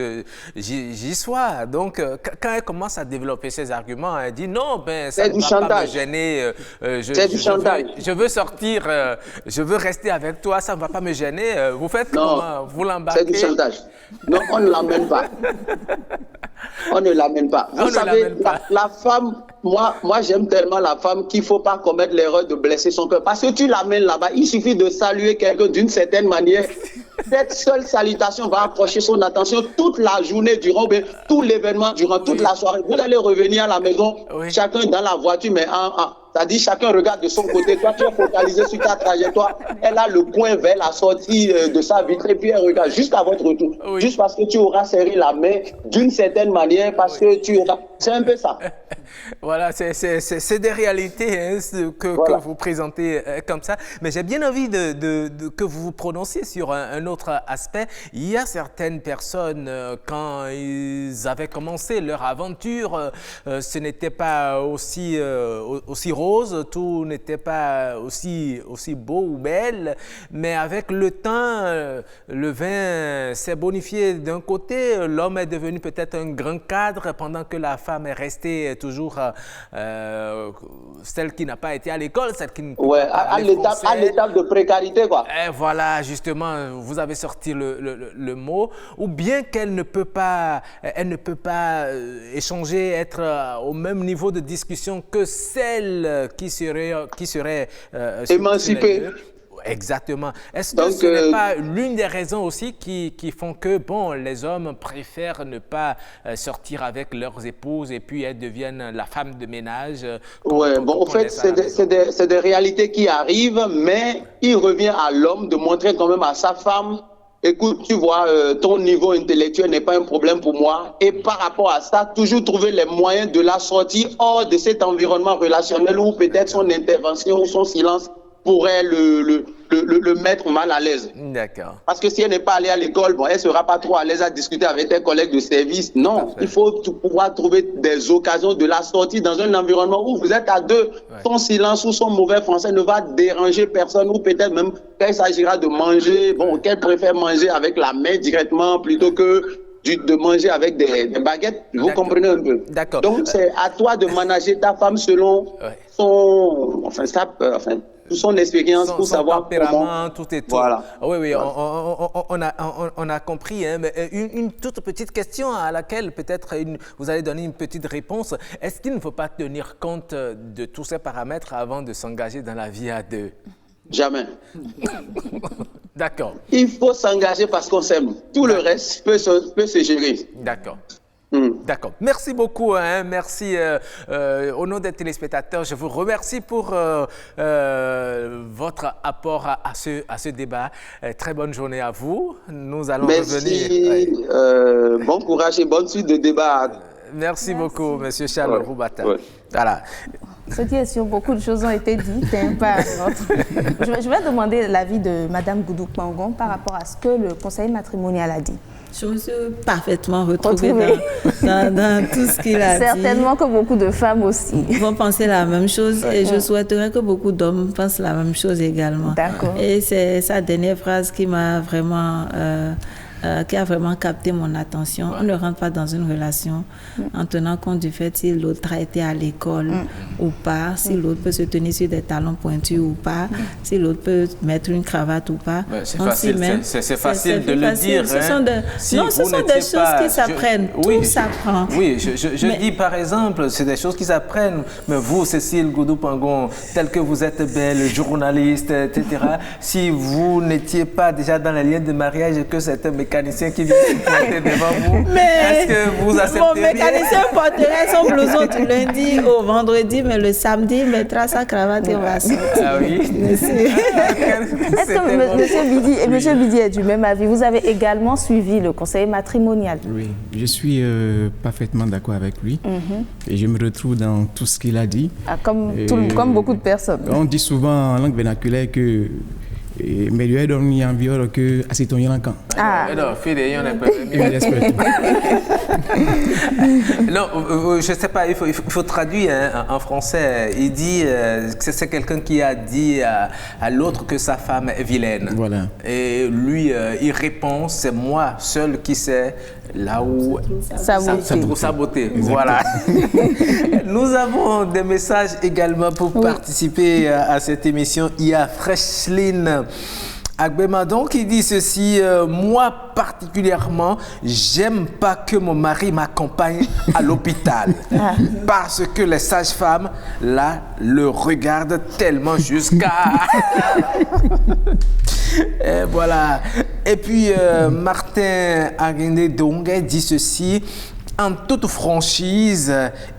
j'y sois. Donc, quand elle commence à développer ses arguments, elle dit, non, ben, ça ne va pas me gêner. C'est du chantage. Je veux sortir, je veux rester avec toi, ça ne va pas me gêner. Vous faites comment? Vous l'embarquez? C'est du chantage. Non, on ne l'emmène pas. On ne l'amène pas. Vous savez, la femme, moi j'aime tellement la femme qu'il ne faut pas commettre l'erreur de blesser son cœur. Parce que tu l'amènes là-bas, il suffit de saluer quelqu'un d'une certaine manière. Cette seule salutation va approcher son attention toute la journée durant, tout l'événement durant toute la soirée. Vous allez revenir à la maison, chacun dans la voiture, mais c'est-à-dire chacun regarde de son côté. Toi, tu es focalisé sur ta trajectoire. Elle a le coin vers la sortie de sa vitre et puis elle regarde jusqu'à votre retour. Juste parce que tu auras serré la main d'une certaine manière, parce que tu auras... C'est un peu ça. Voilà, c'est des réalités que vous présentez comme ça. Mais j'ai bien envie que vous vous prononciez sur un autre aspect. Il y a certaines personnes, quand ils avaient commencé leur aventure, ce n'était pas aussi rose, tout n'était pas aussi beau ou belle. Mais avec le temps, le vin s'est bonifié d'un côté. L'homme est devenu peut-être un grand cadre pendant que la femme est restée toujours celle qui n'a pas été à l'école, celle qui ne à l'étape de précarité, quoi. Et voilà, justement, vous avez sorti le mot. Ou bien qu'elle ne peut pas, échanger, être au même niveau de discussion que celle qui serait émancipée. Exactement. Est-ce que ce n'est pas l'une des raisons aussi qui font que, les hommes préfèrent ne pas sortir avec leurs épouses et puis elles deviennent la femme de ménage? En fait, c'est des réalités qui arrivent, mais il revient à l'homme de montrer quand même à sa femme, écoute, tu vois, ton niveau intellectuel n'est pas un problème pour moi. Et par rapport à ça, toujours trouver les moyens de la sortir hors de cet environnement relationnel où peut-être son intervention ou son silence pourrait le mettre mal à l'aise. D'accord. Parce que si elle n'est pas allée à l'école, elle ne sera pas trop à l'aise à discuter avec tes collègues de service. Non, il faut pouvoir trouver des occasions de la sortie dans un environnement où vous êtes à deux. Son silence ou son mauvais français ne va déranger personne, ou peut-être même quand il s'agira de manger, qu'elle préfère manger avec la main directement plutôt que de manger avec des baguettes. Vous comprenez un peu? D'accord. Donc, c'est à toi de manager ta femme selon son expérience pour savoir comment... tout et tout. Voilà. Oui, on a compris. Hein, mais une toute petite question à laquelle peut-être vous allez donner une petite réponse. Est-ce qu'il ne faut pas tenir compte de tous ces paramètres avant de s'engager dans la vie à deux? Jamais. D'accord. Il faut s'engager parce qu'on s'aime. Tout le reste peut se gérer. D'accord. D'accord. Merci beaucoup. Hein. Merci au nom des téléspectateurs. Je vous remercie pour votre apport à ce débat. Très bonne journée à vous. Nous allons revenir. Bon courage et bonne suite de débat. Merci beaucoup, M. Charles Roubata. Voilà. Ce qui est sûr, beaucoup de choses ont été dites par notre... Je vais demander l'avis de Mme Goudou Pangon par rapport à ce que le conseil matrimonial a dit. Je me suis parfaitement retrouvée dans tout ce qu'il a dit. Certainement que beaucoup de femmes aussi vont penser la même chose et je souhaiterais que beaucoup d'hommes pensent la même chose également. D'accord. Et c'est sa dernière phrase qui m'a vraiment... qui a vraiment capté mon attention. On ne rentre pas dans une relation en tenant compte du fait si l'autre a été à l'école ou pas, si l'autre peut se tenir sur des talons pointus ou pas, si l'autre peut mettre une cravate ou pas. C'est facile de le dire. Ce sont des choses qui s'apprennent. Tout s'apprend. Oui, je dis par exemple, c'est des choses qui s'apprennent. Mais vous, Cécile Goudou Pangon, telle que vous êtes belle, journaliste, etc., si vous n'étiez pas déjà dans les liens de mariage et que c'était mécanicien qui vient se pointer devant vous, est-ce que vous accepteriez? Mon mécanicien porterait son blouson tout lundi au vendredi, mais le samedi, il mettra sa cravate et on va sortir. Ah oui? Est-ce que M. Bidi est du même avis? Vous avez également suivi le conseil matrimonial. Oui, je suis parfaitement d'accord avec lui. Et je me retrouve dans tout ce qu'il a dit. Comme beaucoup de personnes. On dit souvent en langue vernaculaire que mais lui donne environ que à ton yankan. Non, je sais pas, il faut traduire en français. Il dit que c'est quelqu'un qui a dit à l'autre que sa femme est vilaine. Voilà. Et lui, il répond, c'est moi seul qui sais là où ça trouve sa beauté. Voilà. Nous avons des messages également pour participer à cette émission. Il y a Freshlin Agbemadon qui dit ceci, moi particulièrement, j'aime pas que mon mari m'accompagne à l'hôpital parce que les sages-femmes, là, le regardent tellement jusqu'à... Et voilà. Et puis, Martin Aguindé Dongue dit ceci, en toute franchise,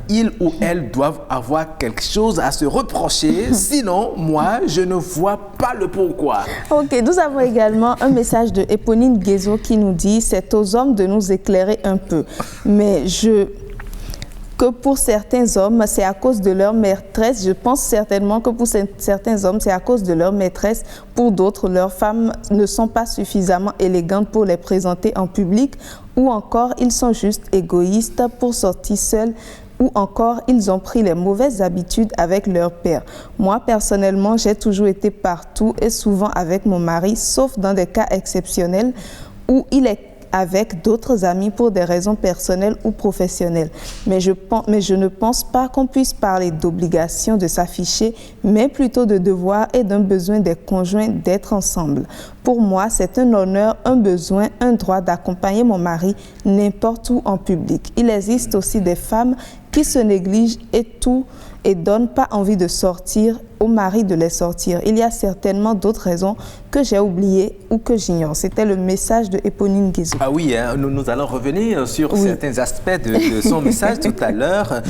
ils ou elles doivent avoir quelque chose à se reprocher. Sinon, moi, je ne vois pas le pourquoi. Ok, nous avons également un message de Éponine Guézo qui nous dit « C'est aux hommes de nous éclairer un peu. Mais que pour certains hommes, c'est à cause de leur maîtresse. Je pense certainement que pour certains hommes, c'est à cause de leur maîtresse. Pour d'autres, leurs femmes ne sont pas suffisamment élégantes pour les présenter en public. Ou encore, ils sont juste égoïstes pour sortir seuls. Ou encore, ils ont pris les mauvaises habitudes avec leur père. Moi, personnellement, j'ai toujours été partout et souvent avec mon mari, sauf dans des cas exceptionnels où il est avec d'autres amis pour des raisons personnelles ou professionnelles. Mais je ne pense pas qu'on puisse parler d'obligation de s'afficher, mais plutôt de devoir et d'un besoin des conjoints d'être ensemble. Pour moi, c'est un honneur, un besoin, un droit d'accompagner mon mari n'importe où en public. Il existe aussi des femmes qui se négligent et donnent pas envie de sortir au mari de les sortir. Il y a certainement d'autres raisons que j'ai oubliées ou que j'ignore. C'était le message de Éponine Guizou. Ah oui, hein, nous allons revenir sur certains aspects de son message tout à l'heure.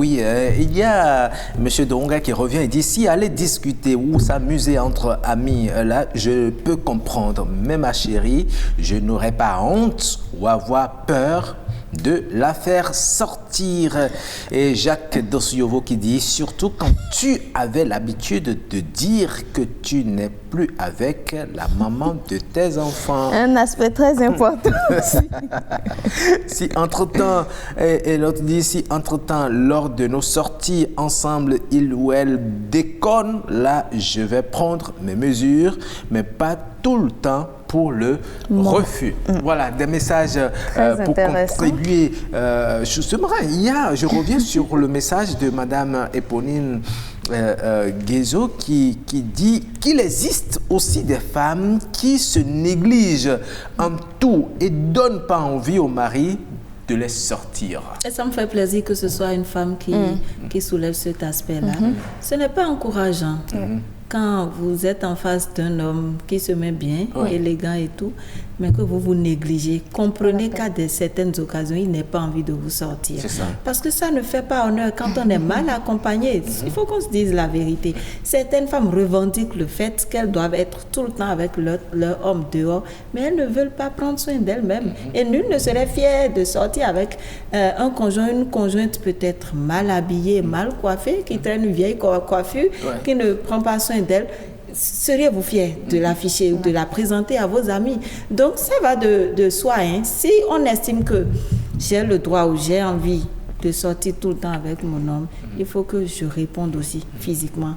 Il y a M. Donga qui revient et dit, si aller discuter ou s'amuser entre amis, là, je peux comprendre. Mais ma chérie, je n'aurais pas honte ou avoir peur de la faire sortir. Et Jacques Dossiovo qui dit, surtout quand tu avais l'habitude de dire que tu n'es plus avec la maman de tes enfants. Un aspect très important aussi. Si entre-temps, et l'autre dit, si entre-temps, lors de nos sorties ensemble, il ou elle déconne, là, je vais prendre mes mesures, mais pas tout le temps pour le refus. Voilà, des messages pour contribuer. Je reviens sur le message de Mme Éponine Guézo qui dit qu'il existe aussi des femmes qui se négligent en tout et ne donnent pas envie au mari de les sortir. Et ça me fait plaisir que ce soit une femme qui soulève cet aspect-là. Ce n'est pas encourageant. quand vous êtes en face d'un homme qui se met bien, élégant et tout, mais que vous vous négligez, comprenez qu'à certaines occasions, il n'a pas envie de vous sortir. Parce que ça ne fait pas honneur quand on est mal accompagné. Il faut qu'on se dise la vérité. Certaines femmes revendiquent le fait qu'elles doivent être tout le temps avec leur homme dehors, mais elles ne veulent pas prendre soin d'elles-mêmes. Et nul ne serait fier de sortir avec un conjoint, une conjointe peut-être mal habillée, mal coiffée, qui traîne une vieille coiffure, qui ne prend pas soin d'elle. Seriez-vous fier de l'afficher ou de la présenter à vos amis? Donc ça va de soi. Si on estime que j'ai le droit ou j'ai envie de sortir tout le temps avec mon homme, il faut que je réponde aussi physiquement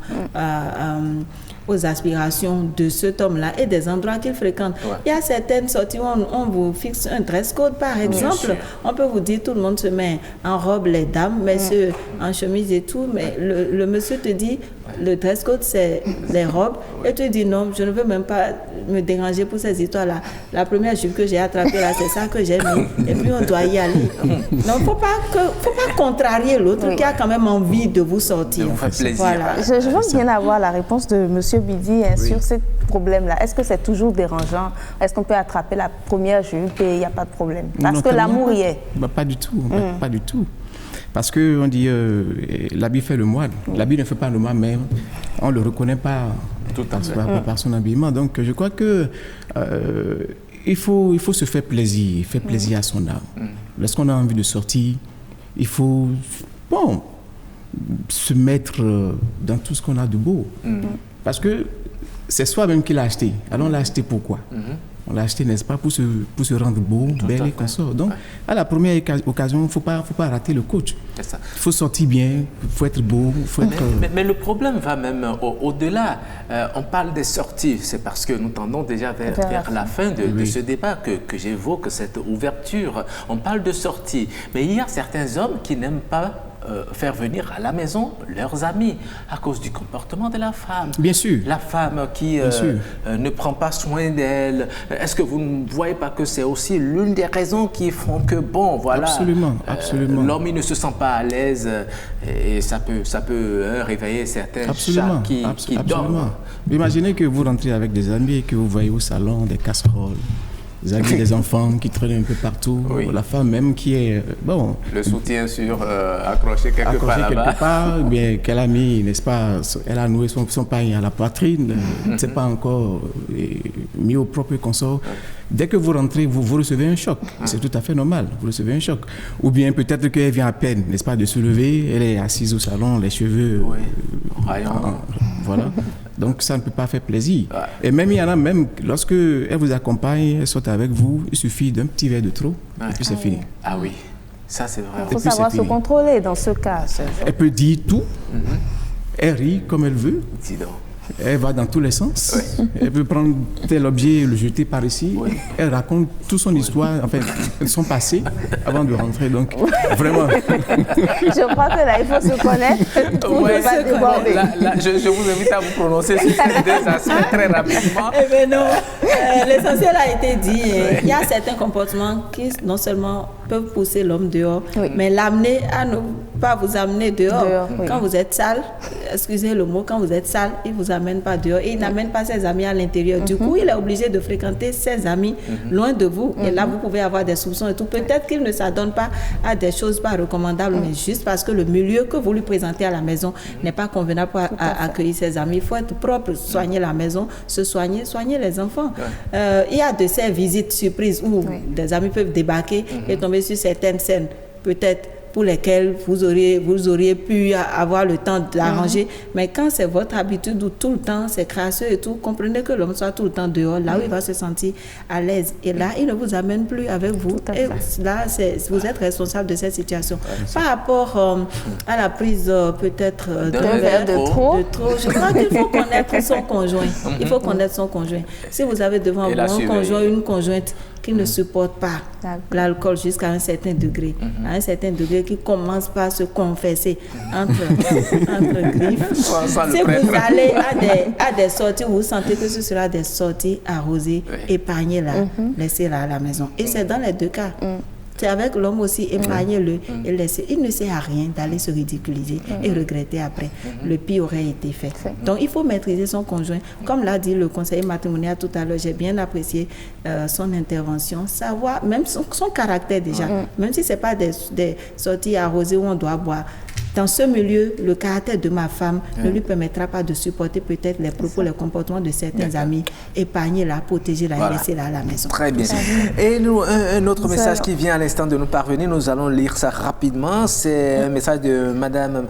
aux aspirations de cet homme-là et des endroits qu'il fréquente. Il y a certaines sorties où on vous fixe un dress code, par exemple. On peut vous dire tout le monde se met en robe, les dames, messieurs en chemise et tout, mais le monsieur te dit le dress code c'est les robes et tu dis non, je ne veux même pas me déranger pour ces histoires-là. La première jupe que j'ai attrapée là, c'est ça que j'ai mis et puis on doit y aller. Donc faut pas contrarier l'autre qui a quand même envie de vous sortir. Vous fait plaisir. Voilà. Je veux bien avoir la réponse de monsieur Bidi sur ce problème-là. Est-ce que c'est toujours dérangeant? Est-ce qu'on peut attraper la première jupe et il n'y a pas de problème? Parce que l'amour y est. Pas du tout, pas du tout. Parce qu'on dit l'habit fait le moine. L'habit ne fait pas le moine, mais on ne le reconnaît pas par son habillement. Donc je crois que il faut se faire plaisir à son âme. Lorsqu'on a envie de sortir, il faut se mettre dans tout ce qu'on a de beau. Parce que c'est soi-même qui l'a acheté. Alors on l'a acheté pourquoi? On l'a acheté, n'est-ce pas, pour se rendre beau, belle et consort. Donc, à la première occasion, il ne faut pas rater le coach. Il faut sortir bien, il faut être beau. Mais le problème va même au-delà. On parle des sorties, c'est parce que nous tendons déjà vers la fin de ce débat que j'évoque cette ouverture. On parle de sorties, mais il y a certains hommes qui n'aiment pas faire venir à la maison leurs amis à cause du comportement de la femme. Bien sûr. La femme qui ne prend pas soin d'elle. Est-ce que vous ne voyez pas que c'est aussi l'une des raisons qui font que, absolument. L'homme il ne se sent pas à l'aise et ça peut réveiller certains chats qui dorment. Imaginez que vous rentrez avec des amis et que vous voyez au salon des casseroles, des enfants qui traînent un peu partout, la femme même qui est, le soutien accroché quelque part, bien qu'elle a mis, n'est-ce pas, elle a noué son pain à la poitrine, c'est pas encore mis au propre consort. Dès que vous rentrez, vous recevez un choc. C'est tout à fait normal, vous recevez un choc. Ou bien peut-être qu'elle vient à peine, n'est-ce pas, de se lever, elle est assise au salon, les cheveux... voilà. Donc ça ne peut pas faire plaisir. Et même il y en a même, lorsque elle vous accompagne, elle saute avec vous, il suffit d'un petit verre de trop, et puis c'est fini. Ah oui, ça c'est vrai. Il faut savoir se contrôler dans ce cas. Elle peut dire tout, elle rit comme elle veut. Dis donc. Elle va dans tous les sens. Elle peut prendre tel objet et le jeter par ici. Elle raconte toute son histoire, enfin, son passé, avant de rentrer. Donc, vraiment. Je crois que là, il faut se connaître pour ne pas déborder. Je vous invite à vous prononcer sur ces deux aspects très rapidement. Eh bien non, l'essentiel a été dit. Il y a certains comportements qui, non seulement peuvent pousser l'homme dehors, mais l'amener à ne pas vous amener dehors. Quand vous êtes sale, excusez le mot, quand vous êtes sale, il ne vous amène pas dehors et il n'amène pas ses amis à l'intérieur. Du coup, il est obligé de fréquenter ses amis loin de vous. Et là, vous pouvez avoir des soupçons et tout. Peut-être qu'il ne s'adonne pas à des choses pas recommandables, mais juste parce que le milieu que vous lui présentez à la maison n'est pas convenable pour accueillir ses amis. Il faut être propre, soigner la maison, se soigner les enfants. Il y a de ces visites surprises où des amis peuvent débarquer et tomber sur certaines scènes, peut-être pour lesquelles vous auriez pu avoir le temps d'arranger. Mais quand c'est votre habitude où tout le temps c'est crasseux et tout, comprenez que l'homme soit tout le temps dehors, là où il va se sentir à l'aise. Et là, il ne vous amène plus avec vous. Et là, vous êtes responsable de cette situation. Par rapport à la prise peut-être d'un verre de trop, je crois qu'il faut connaître son conjoint. Il faut connaître son conjoint. Si vous avez devant vous un conjoint, une conjointe qui ne supporte pas l'alcool jusqu'à un certain degré, à un certain degré qui commence par se confesser entre griffes. Si vous allez à des sorties où vous sentez que ce sera des sorties arrosées, épargnez-la, laissez-la à la maison. Et c'est dans les deux cas. C'est avec l'homme aussi, épargnez-le et laissez. Il ne sert à rien d'aller se ridiculiser et regretter après. Le pire aurait été fait. Donc, il faut maîtriser son conjoint. Comme l'a dit le conseiller matrimonial tout à l'heure, j'ai bien apprécié son intervention. Savoir, même son caractère déjà, même si ce n'est pas des sorties arrosées où on doit boire. Dans ce milieu, le caractère de ma femme ne lui permettra pas de supporter peut-être les propos, les comportements de certains amis. Épargnez-la, protégez-la et laissez-la à la maison. Très bien. Et nous, un autre message qui vient à l'instant de nous parvenir, nous allons lire ça rapidement. C'est un message de Madame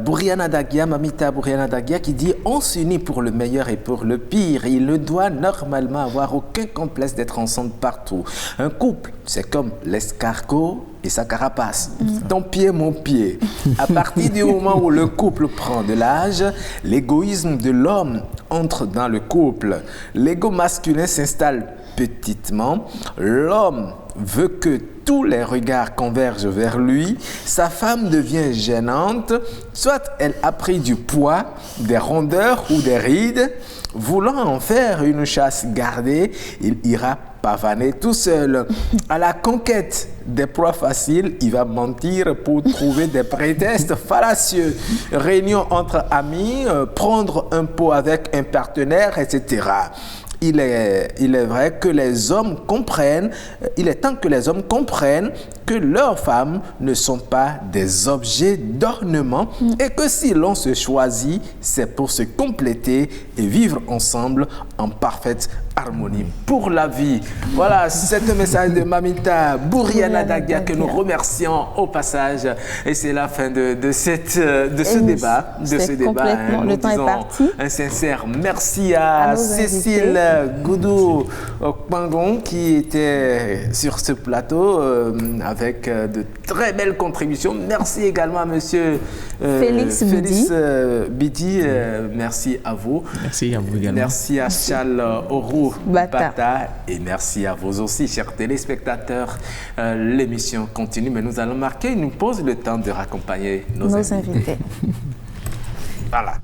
Bouriana Dagia, Mamita Bouriana Dagia, qui dit « On s'unit pour le meilleur et pour le pire. Il ne doit normalement avoir aucun complexe d'être ensemble partout. Un couple, c'est comme l'escargot et sa carapace. Ton pied, mon pied. À partir du moment où le couple prend de l'âge, l'égoïsme de l'homme entre dans le couple. L'ego masculin s'installe petitement. L'homme veut que tous les regards convergent vers lui. Sa femme devient gênante. Soit elle a pris du poids, des rondeurs ou des rides. Voulant en faire une chasse gardée, il ira pavaner tout seul. À la conquête des proies faciles, il va mentir pour trouver des prétextes fallacieux. Réunion entre amis, prendre un pot avec un partenaire, etc. Il est vrai que les hommes comprennent, il est temps que les hommes comprennent que leurs femmes ne sont pas des objets d'ornement et que si l'on se choisit, c'est pour se compléter et vivre ensemble en parfaite harmonie pour la vie. Voilà, c'est un message de Mamita Bouriana Dagia que nous remercions au passage. Et c'est la fin de ce débat. Le temps est parti. Un sincère merci à Cécile Goudou Okpangon qui était sur ce plateau avec de très belles contributions. Merci également à monsieur Félix Bidi. Merci à vous. Merci à vous également. Merci à Charles Orou Bata. Et merci à vous aussi, chers téléspectateurs. L'émission continue, mais nous allons marquer une pause, le temps de raccompagner nos invités. Voilà.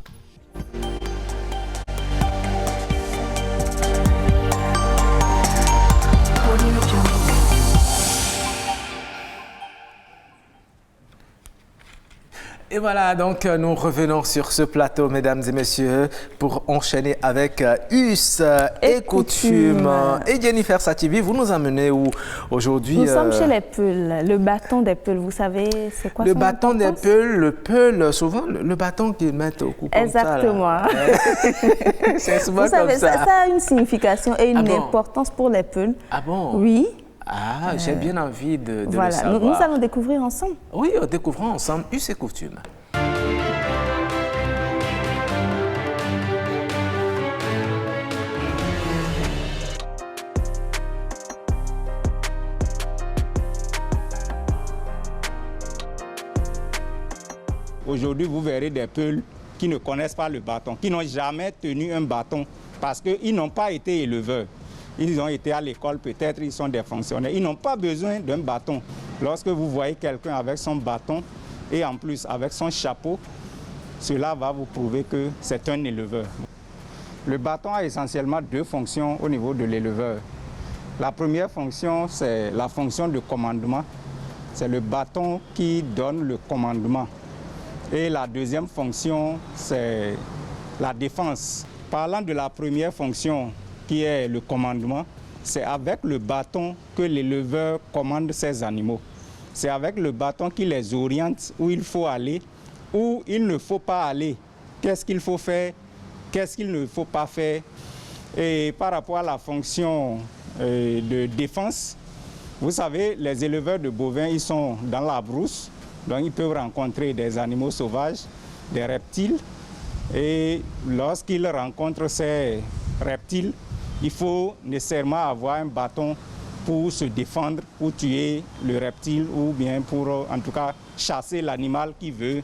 Et voilà, donc nous revenons sur ce plateau, mesdames et messieurs, pour enchaîner avec Us et Coutume. Et Jennifer Sativi, vous nous emmenez où aujourd'hui? Nous sommes chez les Peuls, le bâton des Peuls. Vous savez, c'est quoi le bâton des Peuls? Le Peul, souvent, le bâton qu'ils mettent au cou comme exactement. Ça. C'est souvent vous savez, comme ça. Ça a une signification et une importance pour les Peuls. Ah bon? Oui. Ah, j'ai bien envie de voilà. le savoir. Nous allons découvrir ensemble. Oui, découvrons ensemble Us et Coutume. Aujourd'hui, vous verrez des Peuls qui ne connaissent pas le bâton, qui n'ont jamais tenu un bâton parce qu'ils n'ont pas été éleveurs. Ils ont été à l'école, peut-être ils sont des fonctionnaires. Ils n'ont pas besoin d'un bâton. Lorsque vous voyez quelqu'un avec son bâton et en plus avec son chapeau, cela va vous prouver que c'est un éleveur. Le bâton a essentiellement deux fonctions au niveau de l'éleveur. La première fonction, c'est la fonction de commandement. C'est le bâton qui donne le commandement. Et la deuxième fonction, c'est la défense. Parlant de la première fonction, qui est le commandement, c'est avec le bâton que l'éleveur commande ses animaux. C'est avec le bâton qu'il les oriente où il faut aller, où il ne faut pas aller. Qu'est-ce qu'il faut faire, qu'est-ce qu'il ne faut pas faire. Et par rapport à la fonction de défense, vous savez, les éleveurs de bovins, ils sont dans la brousse, donc ils peuvent rencontrer des animaux sauvages, des reptiles. Et lorsqu'ils rencontrent ces reptiles, il faut nécessairement avoir un bâton pour se défendre, pour tuer le reptile ou bien pour, en tout cas, chasser l'animal qui veut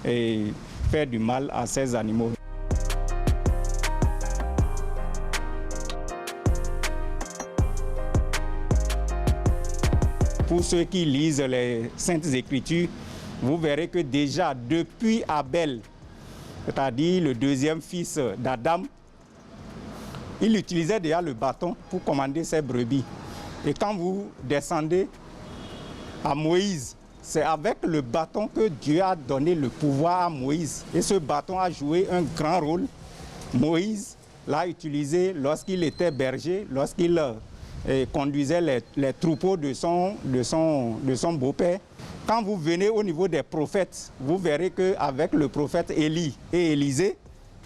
faire du mal à ces animaux. Pour ceux qui lisent les Saintes Écritures, vous verrez que déjà depuis Abel, c'est-à-dire le deuxième fils d'Adam, il utilisait déjà le bâton pour commander ses brebis. Et quand vous descendez à Moïse. C'est avec le bâton que Dieu a donné le pouvoir à Moïse. Et ce bâton a joué un grand rôle. Moïse l'a utilisé lorsqu'il était berger, lorsqu'il conduisait les troupeaux de son beau-père. Quand vous venez au niveau des prophètes, vous verrez qu'avec le prophète Élie et Élisée,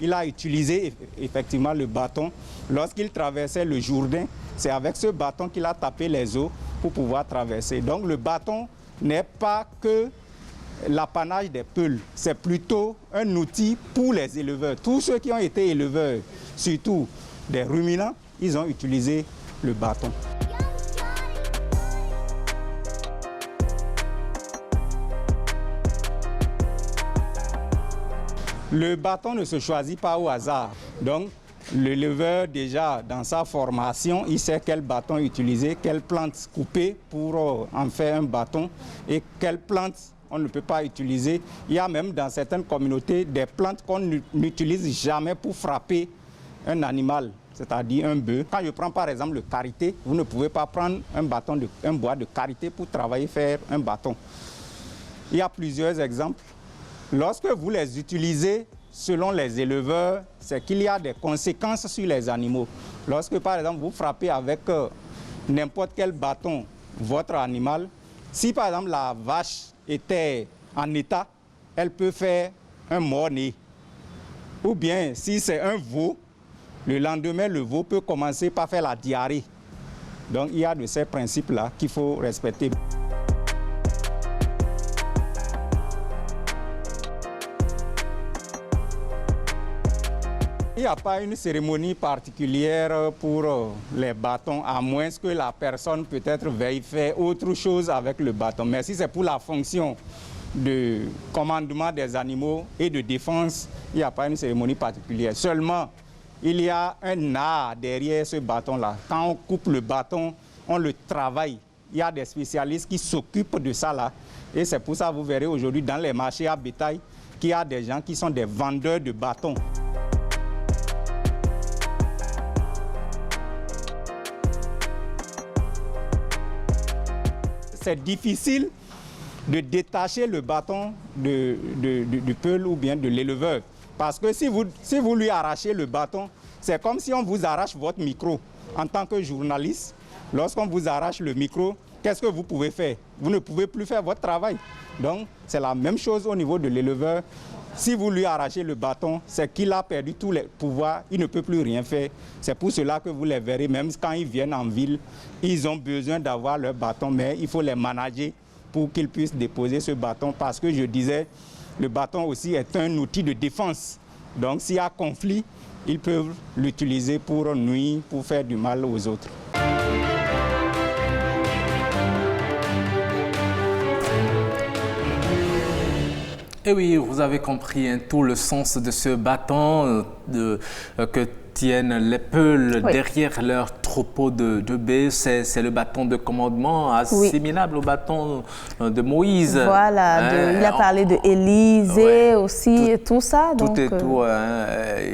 il a utilisé effectivement le bâton. Lorsqu'il traversait le Jourdain, c'est avec ce bâton qu'il a tapé les eaux pour pouvoir traverser. Donc le bâton n'est pas que l'apanage des peuls, c'est plutôt un outil pour les éleveurs. Tous ceux qui ont été éleveurs, surtout des ruminants, ils ont utilisé le bâton. Le bâton ne se choisit pas au hasard. Donc, l'éleveur, déjà, dans sa formation, il sait quel bâton utiliser, quelle plante couper pour en faire un bâton et quelle plante on ne peut pas utiliser. Il y a même dans certaines communautés des plantes qu'on n'utilise jamais pour frapper un animal, c'est-à-dire un bœuf. Quand je prends par exemple le karité, vous ne pouvez pas prendre un bois de karité pour travailler, faire un bâton. Il y a plusieurs exemples. Lorsque vous les utilisez, selon les éleveurs, c'est qu'il y a des conséquences sur les animaux. Lorsque, par exemple, vous frappez avec n'importe quel bâton votre animal, si, par exemple, la vache était en état, elle peut faire un mort-né. Ou bien, si c'est un veau, le lendemain, le veau peut commencer par faire la diarrhée. Donc, il y a de ces principes-là qu'il faut respecter. Il n'y a pas une cérémonie particulière pour les bâtons, à moins que la personne peut-être veuille faire autre chose avec le bâton. Mais si c'est pour la fonction de commandement des animaux et de défense, il n'y a pas une cérémonie particulière. Seulement, il y a un art derrière ce bâton-là. Quand on coupe le bâton, on le travaille. Il y a des spécialistes qui s'occupent de ça là. Et c'est pour ça que vous verrez aujourd'hui dans les marchés à bétail qu'il y a des gens qui sont des vendeurs de bâtons. C'est difficile de détacher le bâton du peul ou bien de l'éleveur. Parce que si vous lui arrachez le bâton, c'est comme si on vous arrache votre micro. En tant que journaliste, lorsqu'on vous arrache le micro, qu'est-ce que vous pouvez faire? Vous ne pouvez plus faire votre travail. Donc, c'est la même chose au niveau de l'éleveur. Si vous lui arrachez le bâton, c'est qu'il a perdu tous les pouvoirs, il ne peut plus rien faire. C'est pour cela que vous les verrez, même quand ils viennent en ville, ils ont besoin d'avoir leur bâton, mais il faut les manager pour qu'ils puissent déposer ce bâton. Parce que je disais, le bâton aussi est un outil de défense. Donc s'il y a conflit, ils peuvent l'utiliser pour nuire, pour faire du mal aux autres. Et oui, vous avez compris tout le sens de ce bâton que tiennent les peuls derrière leur troupeau de baies. C'est le bâton de commandement assimilable au bâton de Moïse. Voilà, il a parlé de Élisée aussi et tout ça. Tout donc, et tout,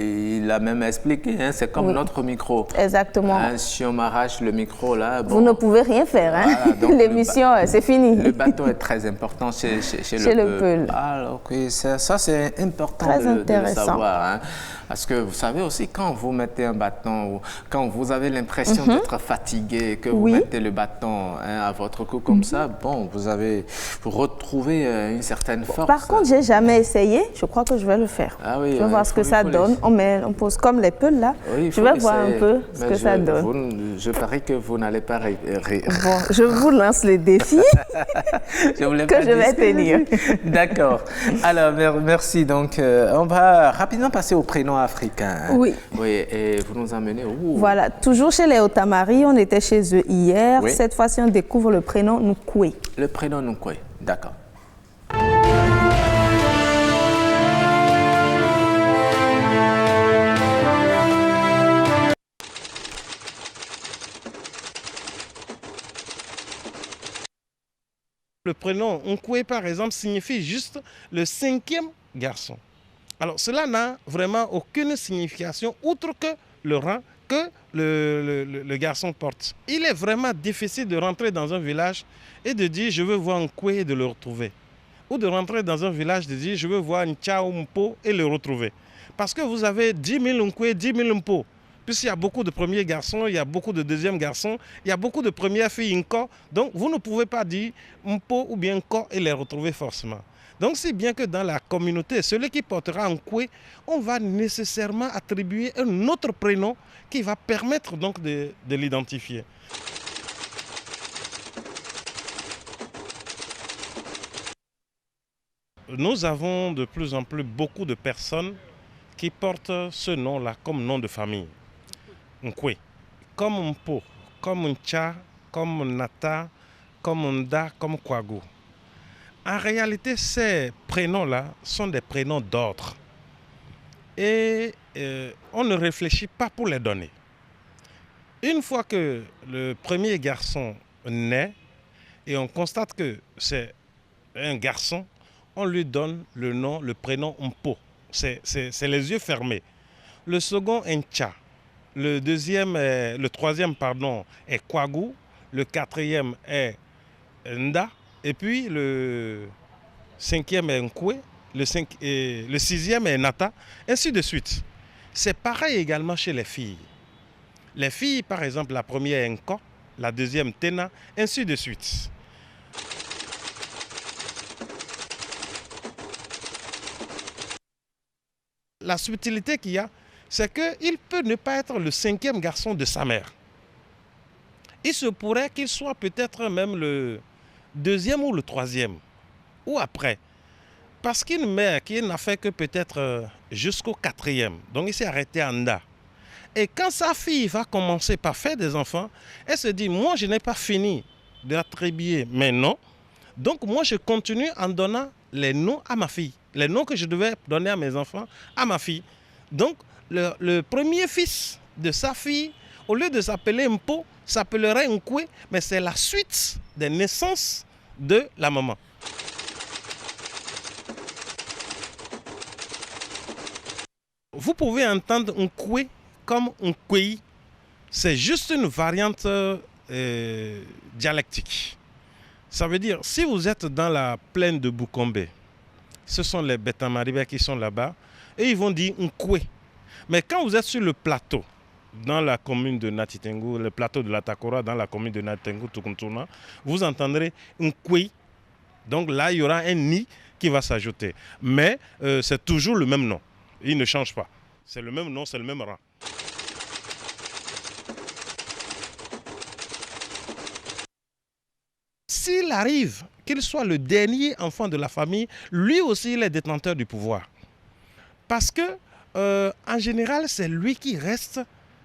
il a même expliqué, c'est comme notre micro. Exactement. Si on m'arrache le micro là... Bon, vous ne pouvez rien faire, voilà, l'émission c'est fini. Le bâton est très important chez le peul. Alors que ça c'est important de le savoir. Parce que vous savez aussi, quand vous mettez un bâton, ou quand vous avez l'impression d'être fatigué, que vous mettez le bâton à votre cou comme ça, bon, vous retrouvez une certaine force. Par contre, j'ai jamais essayé, je crois que je vais le faire. Ah oui, je vais voir ce que ça donne. On pose comme les peuls là. Oui, je vais voir un peu ce que ça donne. Je parie que vous n'allez pas rire. Bon, je vous lance le défi que je vais tenir. D'accord. Alors, merci. Donc, on va rapidement passer au prénom africain. Oui. Oui, et vous nous emmenez où? Voilà, toujours chez les Otamari, on était chez eux hier. Oui. Cette fois-ci, on découvre le prénom Nkwe. Le prénom Nkwe, d'accord. Le prénom Nkwe, par exemple, signifie juste le 5e garçon. Alors, cela n'a vraiment aucune signification, outre que le rang que le garçon porte. Il est vraiment difficile de rentrer dans un village et de dire je veux voir un Nkwe et de le retrouver. Ou de rentrer dans un village et de dire je veux voir un Tcha ou Mpo et le retrouver. Parce que vous avez 10 000 Nkwe, 10 000 Mpo. Puisqu'il y a beaucoup de premiers garçons, il y a beaucoup de deuxièmes garçons, il y a beaucoup de premières filles Nko. Donc vous ne pouvez pas dire Mpo ou bien Nko et les retrouver forcément. Donc c'est bien que dans la communauté, celui qui portera un Nkwe, on va nécessairement attribuer un autre prénom qui va permettre donc de l'identifier. Nous avons de plus en plus beaucoup de personnes qui portent ce nom-là comme nom de famille. Nkwe, comme Mpo, comme Ncha, comme Nata, comme Nda, comme Kwagu. En réalité, ces prénoms-là sont des prénoms d'ordre. Et on ne réfléchit pas pour les donner. Une fois que le premier garçon naît et on constate que c'est un garçon, on lui donne le nom, le prénom Mpo. C'est les yeux fermés. Le second est Ncha. Le troisième est Kwagu. Le quatrième est Nda. Et puis le cinquième est Nkwe. Le sixième est Nata. Ainsi de suite. C'est pareil également chez les filles. Les filles, par exemple, la première est Nko, la deuxième Tena, ainsi de suite. La subtilité qu'il y a, c'est qu'il peut ne pas être le cinquième garçon de sa mère. Il se pourrait qu'il soit peut-être même le deuxième ou le troisième, ou après. Parce qu'une mère qui n'a fait que peut-être jusqu'au quatrième, donc il s'est arrêté à Nda. Et quand sa fille va commencer par faire des enfants, elle se dit, moi je n'ai pas fini d'attribuer mes noms, donc moi je continue en donnant les noms à ma fille. Les noms que je devais donner à mes enfants, à ma fille. Donc, le premier fils de sa fille, au lieu de s'appeler Mpo, s'appellerait Nkwe, mais c'est la suite des naissances de la maman. Vous pouvez entendre Nkwe comme Nkwei. C'est juste une variante dialectique. Ça veut dire, si vous êtes dans la plaine de Bukombe, ce sont les Beta-Maribé qui sont là-bas, et ils vont dire Nkwe. Mais quand vous êtes sur le plateau, dans la commune de Natitengu, le plateau de la Takora, dans la commune de Natitengu, Tukuntuna, vous entendrez Nkwe. Donc là, il y aura un ni qui va s'ajouter. Mais c'est toujours le même nom. Il ne change pas. C'est le même nom, c'est le même rang. S'il arrive qu'il soit le dernier enfant de la famille, lui aussi il est détenteur du pouvoir. Parce que, en général, c'est lui qui reste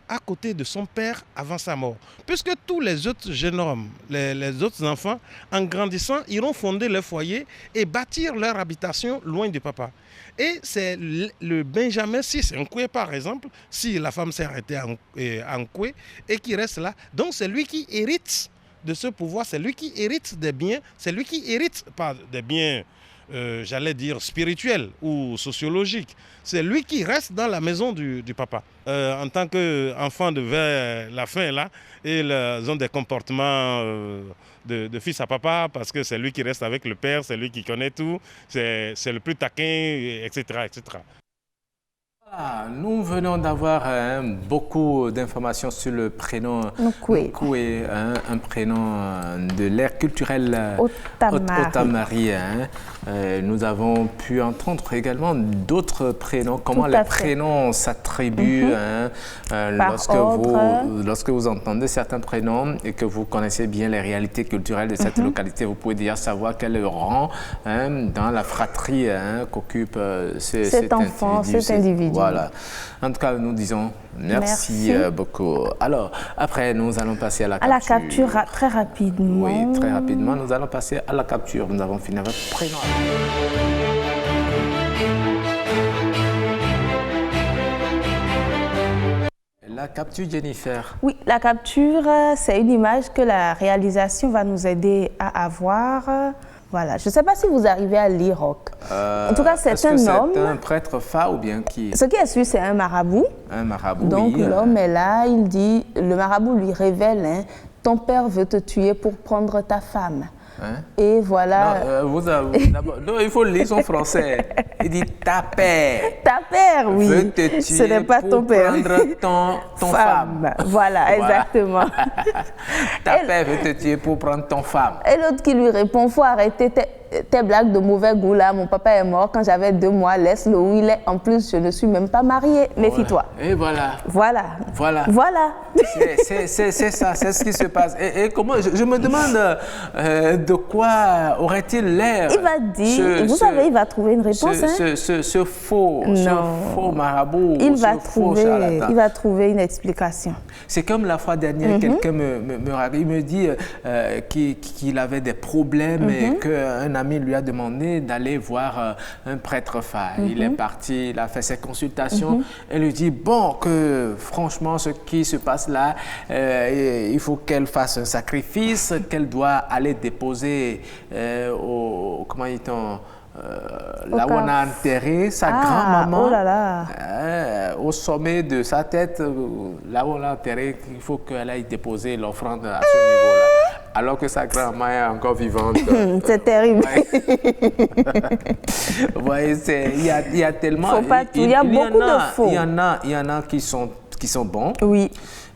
à côté de son père avant sa mort. Puisque tous les autres jeunes hommes, les autres enfants, en grandissant, iront fonder leur foyer et bâtir leur habitation loin du papa. Et c'est le Benjamin, si c'est Nkwe par exemple, si la femme s'est arrêtée à Nkwe et qui reste là, donc c'est lui qui hérite de ce pouvoir, c'est lui qui hérite des biens, c'est lui qui hérite, pas des biens, j'allais dire spirituels ou sociologiques, c'est lui qui reste dans la maison du papa. En tant qu'enfant de vers la fin, là, ils ont des comportements de fils à papa parce que c'est lui qui reste avec le père, c'est lui qui connaît tout, c'est le plus taquin, etc. etc. Ah, nous venons d'avoir beaucoup d'informations sur le prénom Nkwe, un prénom de l'ère culturelle Otamari. Nous avons pu entendre également d'autres prénoms, comment les prénoms s'attribuent. Lorsque vous entendez certains prénoms et que vous connaissez bien les réalités culturelles de cette localité, vous pouvez déjà savoir quel rang dans la fratrie qu'occupe cet enfant, cet individu. Voilà. En tout cas, nous disons merci. Beaucoup. Alors, après, nous allons passer à la capture. À la capture, très rapidement. Oui, très rapidement. Nous allons passer à la capture. Nous avons fini avec prénom. La capture, Jennifer. Oui, la capture, c'est une image que la réalisation va nous aider à avoir. Voilà, je ne sais pas si vous arrivez à lire. En tout cas, c'est un homme. C'est un prêtre Fa ou bien qui? Ce qui est sûr, c'est un marabout. Un marabout, Donc oui. l'homme est là, il dit, le marabout lui révèle, hein, ton père veut te tuer pour prendre ta femme. Hein? Et voilà. Non, il faut lire son français. Il dit ta père. Ta père, oui. Veut te tuer Ce n'est pas ton père. Prendre ton femme. Voilà, exactement. Ta père veut te tuer pour prendre ton femme. Et l'autre qui lui répond, faut arrêter tes blagues de mauvais goût là. Mon papa est mort quand j'avais 2 mois. Laisse-le où il est. En plus, je ne suis même pas mariée. Méfie-toi. Et voilà. Voilà. C'est ça, c'est ce qui se passe. Et comment, je me demande de quoi aurait-il l'air. Il va dire, vous savez, il va trouver une réponse. Ce faux marabout. Il va trouver une explication. C'est comme la fois dernière, quelqu'un me dit qu'il avait des problèmes et qu'un ami lui a demandé d'aller voir un prêtre phare. Il est parti, il a fait ses consultations et lui dit bon, que franchement, ce qui se passe là, il faut qu'elle fasse un sacrifice, qu'elle doit aller déposer comment dit-on, là où on a enterré sa grand-maman, au sommet de sa tête, là où on l'a enterré, il faut qu'elle aille déposer l'offrande à ce niveau-là. Alors que sa grand-mère est encore vivante. C'est terrible. Vous voyez, il y a tellement... Il y a beaucoup de faux. Il y en a qui sont bons. Oui.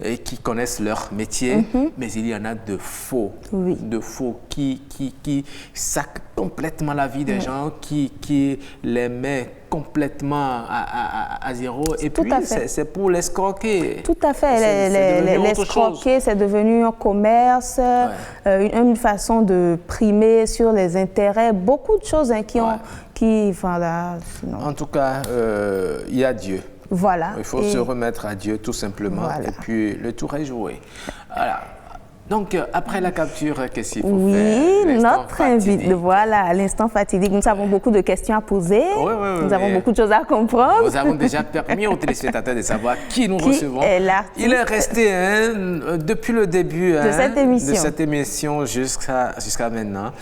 Et qui connaissent leur métier, mais il y en a de faux, qui saquent complètement la vie des gens, qui les met complètement à zéro. Et puis, c'est pour l'escroquer. Tout à fait. L'escroquer, c'est devenu un commerce, une façon de primer sur les intérêts. Beaucoup de choses En tout cas, il y a Dieu. Voilà. Il faut se remettre à Dieu tout simplement et puis le tour est joué. Voilà. Donc, après la capture, qu'est-ce qu'il faut faire? Oui, notre invité, voilà, l'instant fatidique. Nous avons beaucoup de questions à poser. Nous avons beaucoup de choses à comprendre. Nous avons déjà permis aux téléspectateurs de savoir qui nous recevons. Il est resté depuis le début de cette émission jusqu'à maintenant.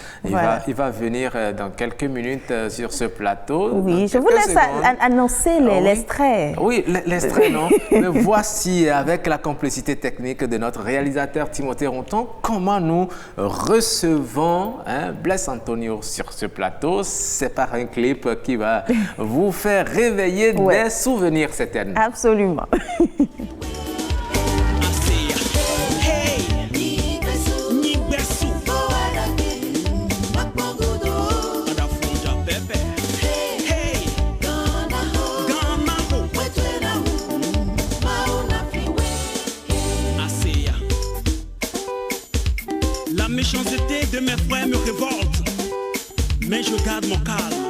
Il va venir dans quelques minutes sur ce plateau. Oui, je vous laisse annoncer l'extrait. Oui, l'extrait, non. Mais voici, avec la complicité technique de notre réalisateur Timothée Ronton, comment nous recevons Blaise Antonio sur ce plateau. C'est par un clip qui va vous faire réveiller des souvenirs certainement. Absolument. La méchanceté de mes frères me révolte, mais je garde mon calme.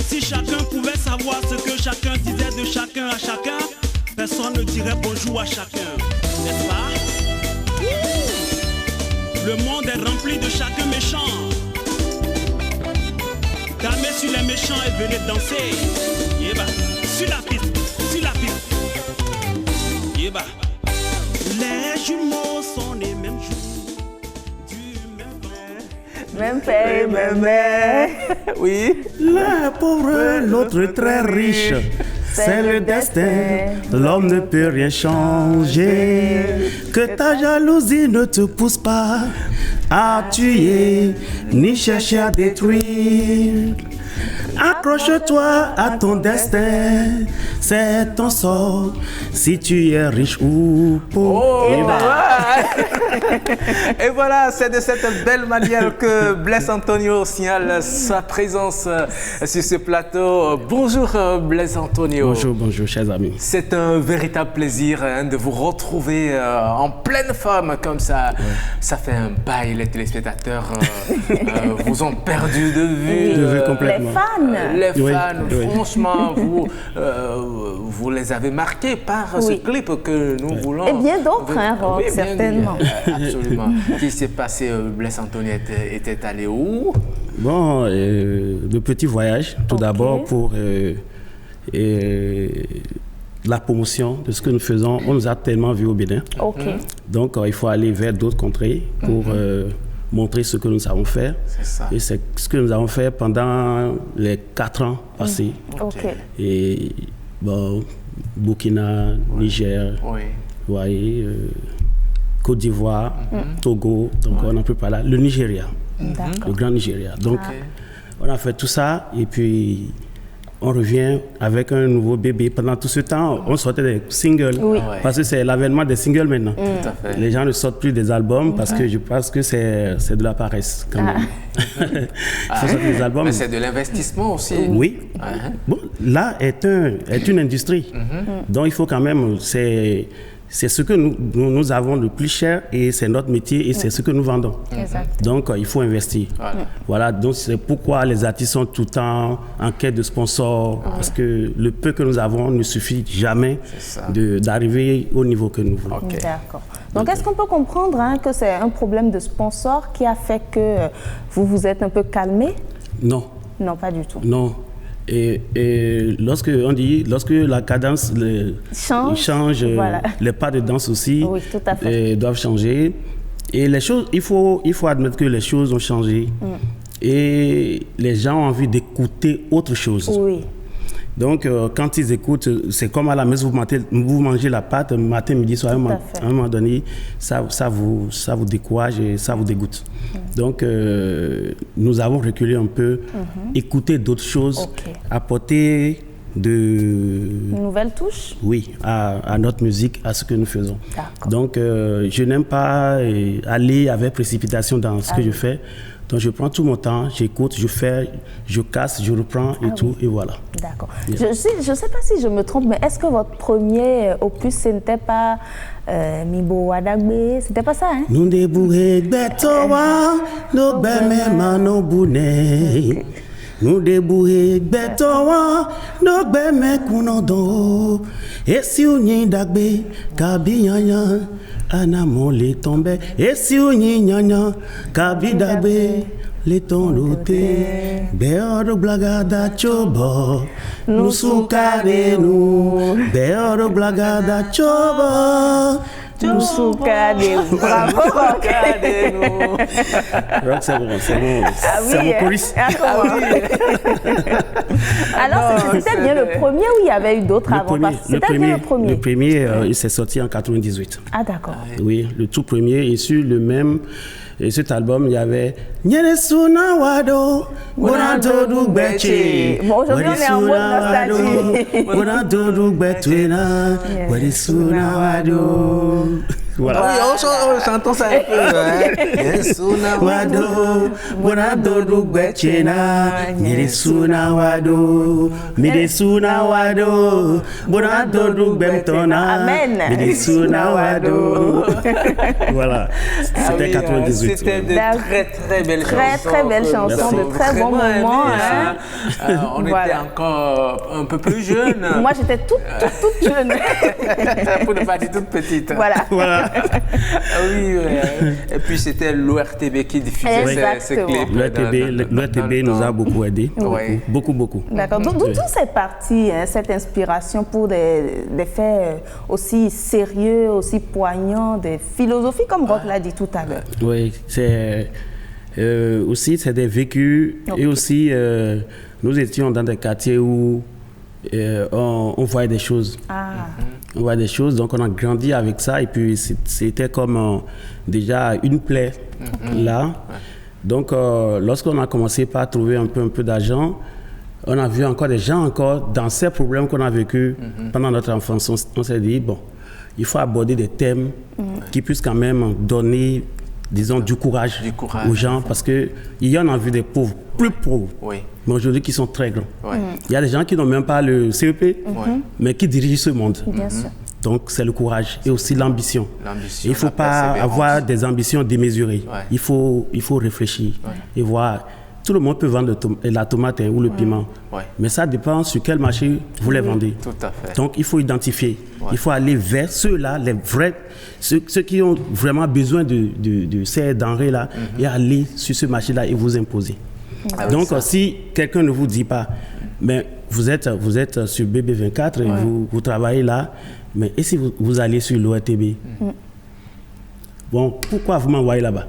Si chacun pouvait savoir ce que chacun disait de chacun à chacun, personne ne dirait bonjour à chacun, n'est-ce pas? Le monde est rempli de chacun méchant. Calmez sur les méchants et venez danser. Yéba, sur la piste, sur la piste. Yéba. Les jumeaux sont les mêmes jours, du même père, même mère. Oui. L'un pauvre, l'autre très riche. C'est le destin, l'homme ne peut rien changer. Que ta jalousie ne te pousse pas à tuer, ni chercher à détruire. Accroche-toi à ton destin, c'est ton sort, si tu es riche ou pauvre. Et voilà, c'est de cette belle manière que Blaise Antonio signale sa présence sur ce plateau. Bonjour Blaise Antonio. Bonjour chers amis. C'est un véritable plaisir de vous retrouver en pleine forme comme ça. Ouais. Ça fait un bail, les téléspectateurs vous ont perdu de vue. Complètement. Les fans, franchement, vous les avez marqués par ce clip que nous voulons. Et bien d'autres, Roch, certainement. Absolument. Qu'est-ce qui s'est passé? Blaise Antonio était allé où? Bon, de petits voyages, tout d'abord pour la promotion de ce que nous faisons. On nous a tellement vus au Bénin. Donc, il faut aller vers d'autres contrées pour montrer ce que nous savons faire. Et c'est ce que nous avons fait pendant les 4 ans passés. Et bon, Burkina, Niger, voyez, Côte d'Ivoire, Togo, donc on n'en peut pas là. Le Nigeria, le grand Nigeria. Donc, on a fait tout ça et puis on revient avec un nouveau bébé. Pendant tout ce temps, on sortait des singles parce que c'est l'avènement des singles maintenant. Les gens ne sortent plus des albums parce que je pense que c'est de la paresse quand même. Il faut sortir des albums. Mais c'est de l'investissement aussi. Oui. Bon, là est une industrie. Donc il faut quand même, c'est ce que nous avons le plus cher et c'est notre métier et c'est ce que nous vendons. Donc il faut investir. Voilà, donc c'est pourquoi les artistes sont tout le temps en quête de sponsors parce que le peu que nous avons ne suffit jamais d'arriver au niveau que nous voulons. D'accord. Donc est-ce qu'on peut comprendre que c'est un problème de sponsor qui a fait que vous vous êtes un peu calmé? Non. Non, pas du tout. Non. Et lorsque la cadence change, les pas de danse aussi doivent changer. Et les choses, il faut admettre que les choses ont changé. Et les gens ont envie d'écouter autre chose. Donc, quand ils écoutent, c'est comme à la maison, vous mangez la pâte matin, midi, soir, à un moment donné, ça vous décourage et ça vous dégoûte. Donc, nous avons reculé un peu, écouté d'autres choses, apporter une nouvelle touche. Oui, à notre musique, à ce que nous faisons. Donc, je n'aime pas aller avec précipitation dans ce que je fais. Donc je prends tout mon temps, j'écoute, je fais, je casse, je reprends et tout, et voilà. D'accord. Je ne sais pas si je me trompe, mais est-ce que votre premier opus, ce n'était pas Mibo Wadagbe? C'était pas ça, hein? Nous débourrés betowa, nos bêmes manos bounés. Nous débourrés betowa, nos bêmes kounodo. Et si on y dagbe, kabiyanya. Anamon les tombés, et si on y nyanya, kabidabe, les tondoté, béor blagada chobo, nous soukade nous, béor blagada chobo. Nous soukade, bravo. C'est mon chorus. Alors, c'était bien le premier ou il y avait eu d'autres avant? C'était bien le premier. Le premier, il s'est sorti en 98. Ah, d'accord. Oui, le tout premier. Et sur le même, et cet album, il y avait Nyeresuna Wado, Bonantodu Beche. Bon, aujourd'hui, on est en mode nostalgie. Bonantodu Betwena, Nyeresuna Wado. Voilà. Oui, chantons ça un peu. Nyeresuna Wado, Bonantodu Bechena, Nyeresuna Wado, Midesuna Wado, Bonantodu Bentona, Midesuna Wado. Voilà, c'était 98. C'était de très belles chansons. Très belles chansons, de très bons moments. On était encore un peu plus jeunes. Moi, j'étais toute jeune. Pour ne pas dire toute petite. Voilà. Oui, et puis c'était l'ORTB qui diffusait ces clips. L'ORTB nous a beaucoup aidé. Beaucoup. D'accord. D'où c'est parti, cette inspiration pour des faits aussi sérieux, aussi poignants, des philosophies, comme Roch l'a dit tout à l'heure? Oui, c'est des vécus et aussi nous étions dans des quartiers où on voyait des choses. On voyait des choses, donc on a grandi avec ça et puis c'était comme déjà une plaie là. Donc lorsqu'on a commencé par trouver un peu d'argent, on a vu encore des gens dans ces problèmes qu'on a vécu pendant notre enfance. On s'est dit, bon, il faut aborder des thèmes qui puissent quand même donner, disons, du courage aux gens parce qu'il y en a vu des pauvres, plus pauvres, mais aujourd'hui qui sont très grands. Il y a des gens qui n'ont même pas le CEP, mais qui dirigent ce monde. Bien sûr. Donc c'est le courage et aussi l'ambition. Il ne faut pas avoir des ambitions démesurées. Il faut réfléchir et voir. Tout le monde peut vendre la tomate ou le piment, mais ça dépend sur quel marché vous les vendez. Tout à fait. Donc il faut identifier. Il faut aller vers ceux-là, les vrais, ceux qui ont vraiment besoin de ces denrées-là, et aller sur ce marché-là et vous imposer. Donc si quelqu'un ne vous dit pas, mais vous êtes sur BB24 et vous travaillez là, mais et si vous allez sur l'ORTB, bon, pourquoi vous m'envoyez là-bas?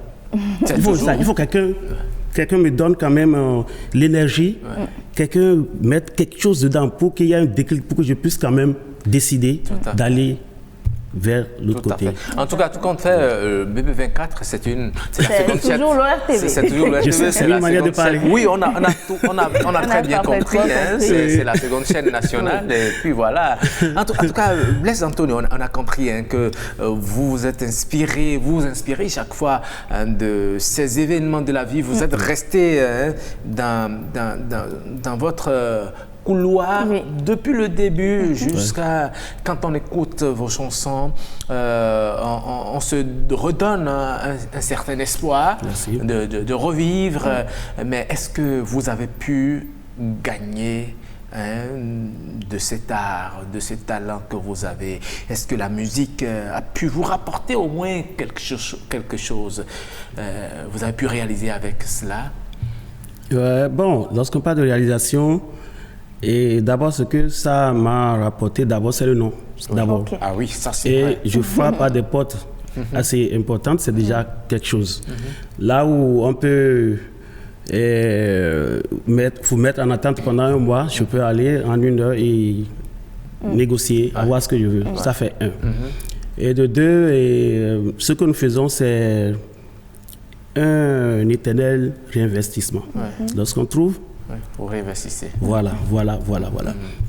Il faut que quelqu'un me donne quand même l'énergie, quelqu'un mette quelque chose dedans pour qu'il y ait un déclic, pour que je puisse quand même décider d'aller vers l'autre côté. En tout cas, tout compte fait, BB24, c'est la seconde chaîne. Toujours l'ORTV. C'est toujours l'ORTV. C'est une manière de parler. Oui, on a très bien compris. C'est la seconde chaîne nationale. Et puis voilà. En tout cas, Blaise Antonio, on a compris que vous vous inspirez chaque fois de ces événements de la vie. Vous êtes resté dans votre couloir depuis le début jusqu'à quand on écoute vos chansons, on se redonne un certain espoir de revivre. Mais est-ce que vous avez pu gagner de cet art, de ce talent que vous avez? Est-ce que la musique a pu vous rapporter au moins quelque chose? Vous avez pu réaliser avec cela? Bon, lorsqu'on parle de réalisation, et d'abord, ce que ça m'a rapporté, d'abord, c'est le nom. D'abord. Okay. Ah oui, ça c'est vrai. Et je frappe à des portes assez importantes, c'est déjà quelque chose. Là où on peut vous mettre en attente pendant un mois, je peux aller en 1 heure et négocier, avoir ce que je veux. Ça fait 1. Et de 2, ce que nous faisons, c'est un éternel réinvestissement. Lorsqu'on trouve, vous réinvestissez. Voilà.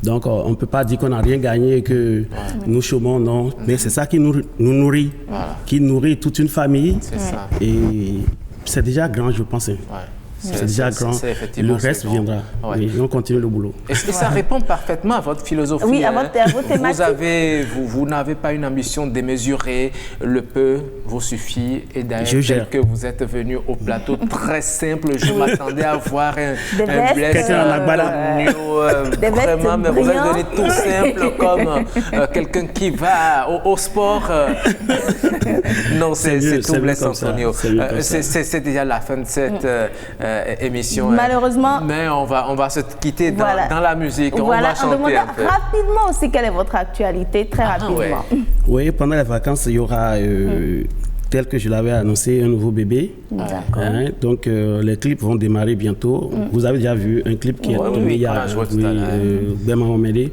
Donc, on ne peut pas dire qu'on n'a rien gagné et que nous chômons, non. Mais c'est ça qui nous nourrit, qui nourrit toute une famille. C'est ça. Et c'est déjà grand, je pense. C'est déjà grand. Le reste viendra. Oui, on continue le boulot. Est-ce que ça répond parfaitement à votre philosophie? Oui, à votre thématique. Vous n'avez pas une ambition démesurée. Le peu vous suffit. Et d'ailleurs, tel que vous êtes venu au plateau, très simple, je m'attendais à voir un Blaise vraiment, mais vous êtes venu tout simple comme quelqu'un qui va au sport. Non, c'est tout Blaise Antonio. C'est déjà la fin de cette émission. Malheureusement. Mais on va se quitter dans la musique. On va chanter un peu. Rapidement aussi, quelle est votre actualité? Très rapidement. Oui, pendant les vacances, il y aura, tel que je l'avais annoncé, un nouveau bébé. Donc, les clips vont démarrer bientôt. Vous avez déjà vu un clip qui est tourné il y a Bema Momede.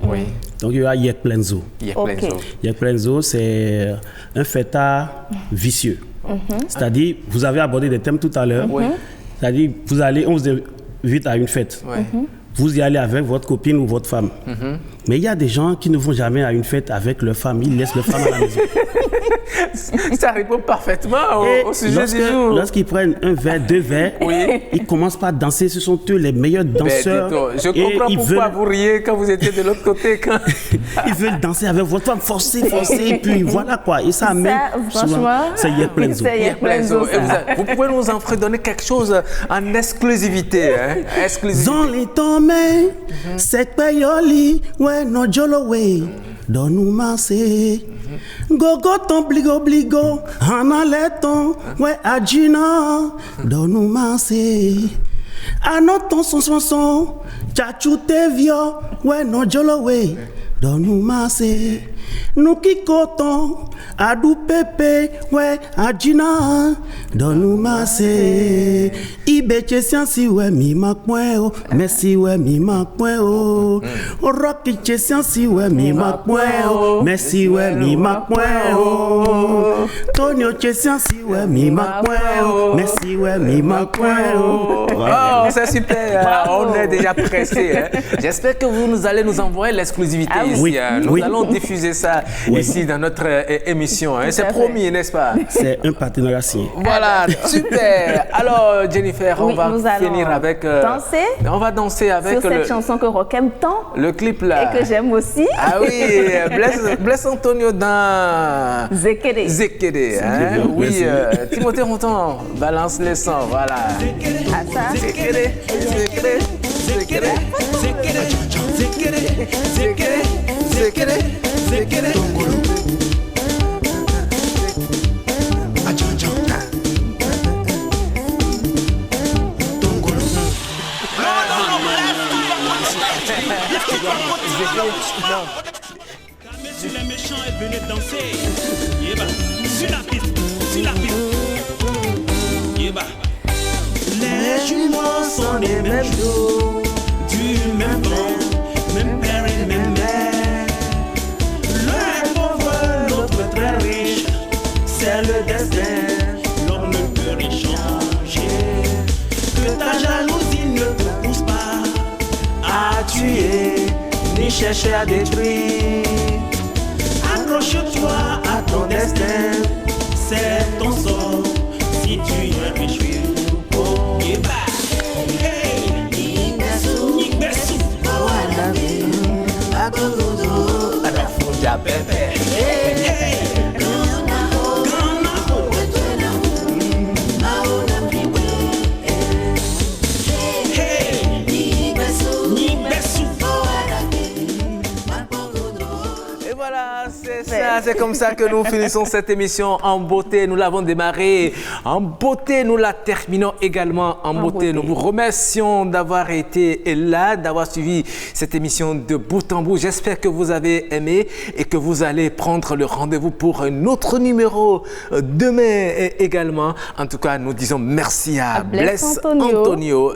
Donc, il y aura Yek Plenzo. Yek Plenzo, c'est un fêtard vicieux. C'est-à-dire, vous avez abordé des thèmes tout à l'heure. C'est-à-dire, on vous invite à une fête. Vous y allez avec votre copine ou votre femme. Mais il y a des gens qui ne vont jamais à une fête avec leur femme, ils laissent leur femme à la maison. Ça répond parfaitement au sujet du jour. Lorsqu'ils prennent un verre, 2 verres, ils commencent pas à danser. Ce sont eux les meilleurs danseurs. Je comprends pourquoi vous riez quand vous étiez de l'autre côté. Ils veulent danser avec votre femme, forcer, et puis voilà quoi. Et ça amène souvent. C'est Yek Plenzo. Vous pouvez nous en redonner quelque chose en exclusivité. C'est payoli, ouais, no jolowe, donu masse. Gogo ton bligo, hanaleton, ouais, adjina, donu masse. Anoton son, chachu te vio, ouais, no jolowe, donu masse. Nuki koton, adu pepe, ouais, adjina, donu masse. Ibeche siansi, ouais, mi makwen o, merci, ouais, mi makwen o. Rocky che siansi, ouais, mi makwen o, merci, ouais, mi makwen o. Tonio che siansi, ouais, mi makwen o, merci, ouais, mi makwen o. Oh, c'est super, on est déjà pressé. J'espère que vous allez nous envoyer l'exclusivité ici. Nous allons diffuser ça ici dans notre émission. C'est promis, n'est-ce pas? C'est un partenariat signé. Voilà, super. Alors, Jennifer, on va finir avec... danser. On va danser avec sur cette chanson que Rock aime tant. Le clip là. Et que j'aime aussi. Ah oui, Blaise Antonio dans... Zekere. Zekere, hein? Oui, Timothée Ronton, balance les sons, voilà. Zekere, Zekere, Zekere, Zekere, Zekere, Zekere, Zekere, Zekere. Calmez sur les méchants et venez danser. Yéba, sur la piste, sur la piste. Yéba. Les jumeaux sont les mêmes jours du c'est le destin. L'homme ne peut rien changer. Que ta jalousie ne te pousse pas à tuer, ni chercher à détruire. Accroche-toi à ton destin, c'est ton sort. Si tu es échoué, oh, yeah. Et voilà, c'est ça, c'est comme ça que nous finissons cette émission en beauté. Nous l'avons démarré en beauté, nous la terminons également en beauté. Nous vous remercions d'avoir été là, d'avoir suivi cette émission de bout en bout. J'espère que vous avez aimé et que vous allez prendre le rendez-vous pour un autre numéro demain également. En tout cas, nous disons merci à Blaise Antonio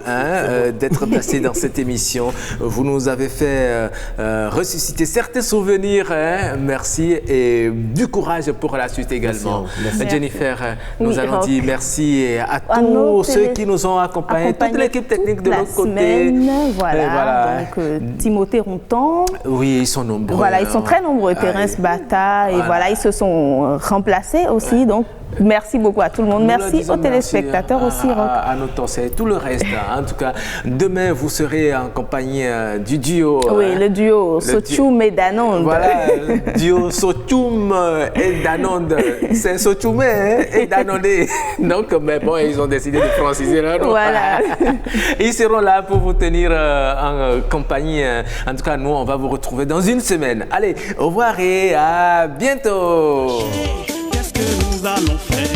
d'être passé dans cette émission. Vous nous avez fait ressusciter certains souvenirs. Merci et du courage pour la suite également. Merci. Jennifer, nous allons dire merci à tous ceux qui nous ont accompagnés, toute l'équipe technique de l'autre côté. Voilà. Donc, Timothée Ronton. Oui, ils sont nombreux. Voilà, ils sont très nombreux. Terence Bata, et voilà, ils se sont remplacés aussi. Donc, merci beaucoup à tout le monde. Merci aux téléspectateurs aussi. À nos c'est tout le reste. En tout cas, demain, vous serez en compagnie du duo. Oui, le duo Sochoum et Danonde. Voilà, le duo Sochoum et Danonde. C'est Sochoum et Danonde. Donc, mais bon, ils ont décidé de franciser leur nom. Voilà. Ils seront là pour vous tenir en compagnie. En tout cas, nous, on va vous retrouver dans une semaine. Allez, au revoir et à bientôt. Qu'est-ce que nous allons faire?